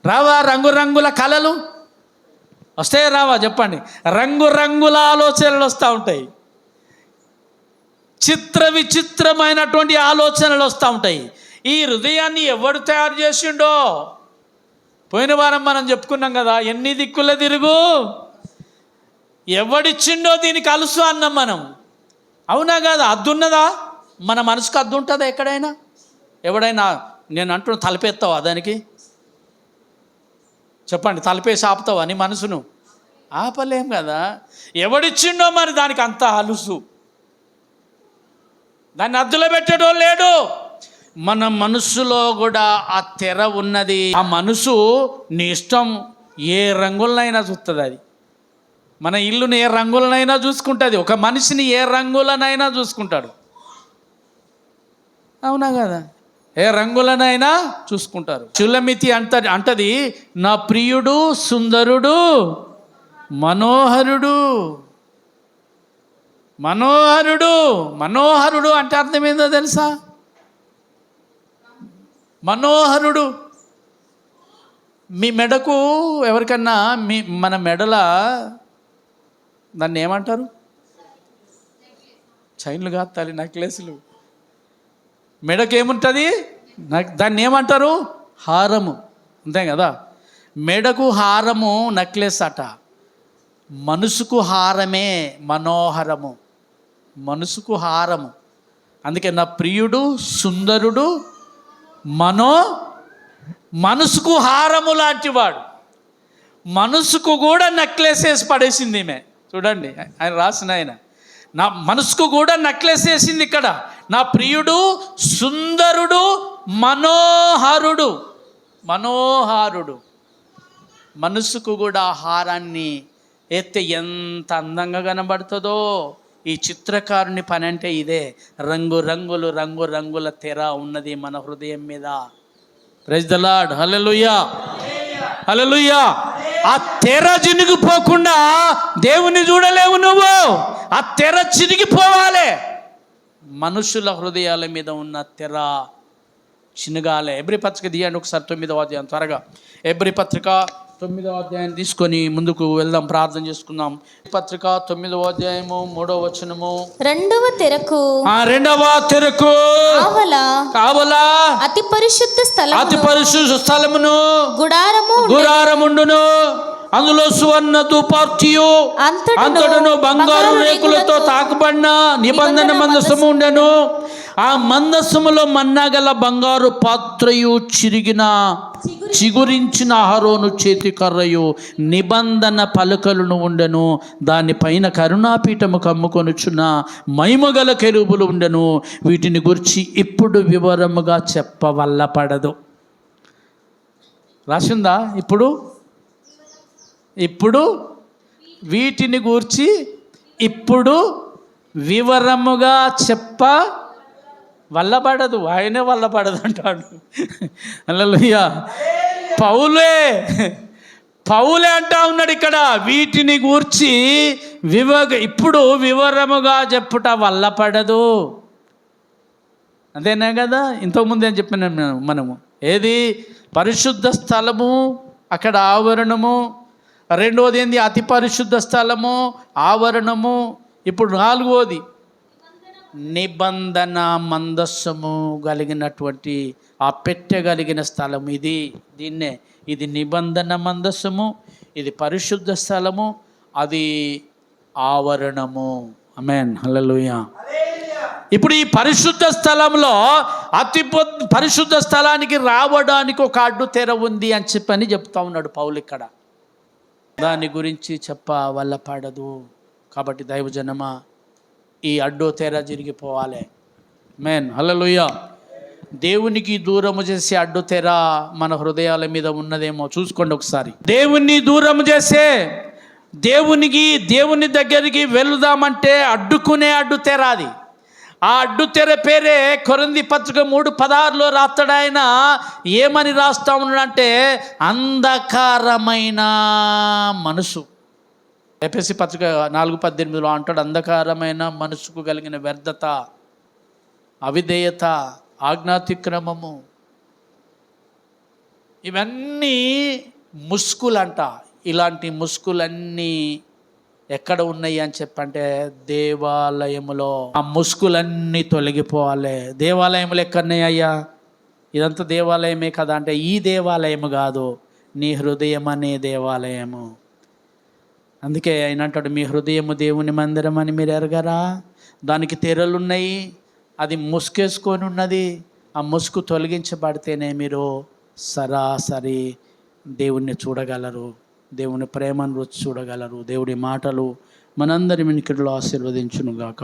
రావా రంగురంగుల కళలు? వస్తాయా రావా చెప్పండి? రంగురంగుల ఆలోచనలు వస్తూ ఉంటాయి, విచిత్రమైనటువంటి ఆలోచనలు వస్తూ ఉంటాయి. ఈ హృదయాన్ని ఎవడు తయారు చేసిండో? పోయిన వారం మనం చెప్పుకున్నాం కదా, ఎన్ని దిక్కుల తిరుగు, ఎవడిచ్చిండో దీనికి అలుసు అన్నాం మనం. అవునా కదా? అద్దున్నదా? మన మనసుకు అద్దు ఉంటుందా ఎక్కడైనా? ఎవడైనా నేను అంటున్నా తలపెత్తావా దానికి? చెప్పండి, తలపేసి ఆపుతావా నీ మనసును? ఆపలేం కదా. ఎవడిచ్చిండో మరి దానికి అంత అలుసు? దాన్ని అద్దులో పెట్టడో లేడు. మన మనసులో కూడా ఆ తెర ఉన్నది. ఆ మనసు నీ ఇష్టం ఏ రంగులనైనా చూస్తుంది. అది మన ఇల్లుని ఏ రంగులనైనా చూసుకుంటుంది, ఒక మనిషిని ఏ రంగులనైనా చూసుకుంటాడు. అవునా కదా? ఏ రంగులనైనా చూసుకుంటారు. షులమితి అంటది నా ప్రియుడు సుందరుడు మనోహరుడు. మనోహరుడు మనోహరుడు అంటే అర్థం ఏందో తెలుసా? మనోహరుడు. మీ మెడకు ఎవరికన్నా మన మెడల దాన్ని ఏమంటారు? చైన్లు కాదు తల్లి, నెక్లెస్లు. మెడకు ఏముంటుంది? దాన్ని ఏమంటారు? హారము. అంతే కదా? మెడకు హారము నెక్లెస్ అట. మనసుకు హారమే మనోహరము. మనసుకు హారము. అందుకే నా ప్రియుడు సుందరుడు మనసుకు హారము లాంటివాడు. మనసుకు కూడా నెక్లెస్ వేసి పడేసింది ఈమె. చూడండి ఆయన రాసిన ఆయన నా మనసుకు కూడా నెక్లెస్ వేసింది ఇక్కడ. నా ప్రియుడు సుందరుడు మనోహరుడు. మనోహరుడు మనసుకు కూడా హారాన్ని ఎత్తే ఎంత అందంగా కనబడుతుందో. ఈ చిత్రకారుని పని అంటే ఇదే. రంగు రంగుల తెర ఉన్నది మన హృదయం మీద. Praise the lord. Hallelujah hallelujah. ఆ తెర చినిగిపోకుండా దేవుని చూడలేవు నువ్వు. ఆ తెర చినిగిపోవాలి. మనుషుల హృదయాల మీద ఉన్న తెర చినగాలే. ఎబ్రీ పత్రిక తీయండి ఒకసారి 9వ అధ్యాయం త్వరగా. ఎబ్రీ పత్రిక 9వ అధ్యాయం తీసుకొని ముందుకు వెళ్దాం, ప్రార్థన చేసుకుందాం. పత్రిక 9వ అధ్యాయము 3వ వచనము. రెండవ తెరకు కావలా అతి పరిశుద్ధ స్థలమును గుడారముండును. అందులో సువర్ణ ధూపార్తియు అంతటను బంగారు రేకులతో తాకబడిన నిబంధన మందసము ఉండెను. ఆ మందసములో మన్నాగల బంగారు పాత్రయు చిగురించిన అహరోను చేతి కర్రయు నిబంధన పలకలను ఉండెను. దానిపైన కరుణాపీఠము కమ్ముకొనుచున్న మహిమగల కెరూబులు ఉండెను. వీటిని గురించి ఇప్పుడు వివరముగా చెప్పవల్లపడదు. రాసిందా? ఇప్పుడు వీటిని గూర్చి ఇప్పుడు వివరముగా వల్లపడదు. ఆయనే వల్లపడదు అంటాడు. హల్లెలూయా. పౌలే అంటా ఉన్నాడు ఇక్కడ. వీటిని గూర్చి ఇప్పుడు వివరముగా చెప్పుట వల్లపడదు. అదేనా కదా? ఇంతకుముందు ఏం చెప్పినాం మనము? ఏది? పరిశుద్ధ స్థలము, అక్కడ ఆవరణము. రెండవది ఏంది? అతి పరిశుద్ధ స్థలము, ఆవరణము. ఇప్పుడు 4వది నిబంధన మందస్సము కలిగినటువంటి ఆ పెట్టగలిగిన స్థలం ఇది నిబంధన మందస్సము, ఇది పరిశుద్ధ స్థలము, అది ఆవరణము. ఆమేన్. హల్లెలూయా. ఇప్పుడు ఈ పరిశుద్ధ స్థలంలో పరిశుద్ధ స్థలానికి రావడానికి ఒక అడ్డు తెర ఉంది అని చెప్పని చెప్తా ఉన్నాడు పౌలు ఇక్కడ. దాని గురించి వల్లపడదు. కాబట్టి దైవజనమా, ఈ అడ్డు తెర జరిగిపోవాలి. ఆమేన్. హల్లెలూయా. దేవునికి దూరము చేసే అడ్డు తెర మన హృదయాల మీద ఉన్నదేమో చూసుకోండి ఒకసారి. దేవుణ్ణి దూరం చేసే, దేవుని దగ్గరికి వెళుదామంటే అడ్డుకునే అడ్డు తెర అది. ఆ అడ్డు తెర పేరే కొరింథీ పత్రిక 3:16 రాస్తాడు ఆయన. ఏమని రాస్తా ఉన్నాడంటే అంధకారమైన మనసు. ఎఫెసీ పత్రిక 4:18 అంటాడు అంధకారమైన మనసుకు కలిగిన వ్యర్థత, అవిధేయత, ఆజ్ఞాతిక్రమము, ఇవన్నీ ముసుకులంట. ఇలాంటి ముసుకులన్నీ ఎక్కడ ఉన్నాయి అని చెప్పంటే దేవాలయములో. ఆ ముసుకులన్నీ తొలగిపోవాలి. దేవాలయములు ఎక్కడున్నాయి అయ్యా? ఇదంతా దేవాలయమే కదా అంటే ఈ దేవాలయము కాదు, నీ హృదయం అనే దేవాలయము. అందుకే ఆయన అంటాడు మీ హృదయము దేవుని మందిరం అని మీరు ఎరగరా? దానికి తెరలున్నాయి, అది ముసుకేసుకొని ఉన్నది. ఆ ముసుగు తొలగించబడితేనే మీరు సరాసరి దేవుణ్ణి చూడగలరు, దేవుని ప్రేమను రుచి చూడగలరు. దేవుడి మాటలు మనందరి వినికిడిలో ఆశీర్వదించునుగాక.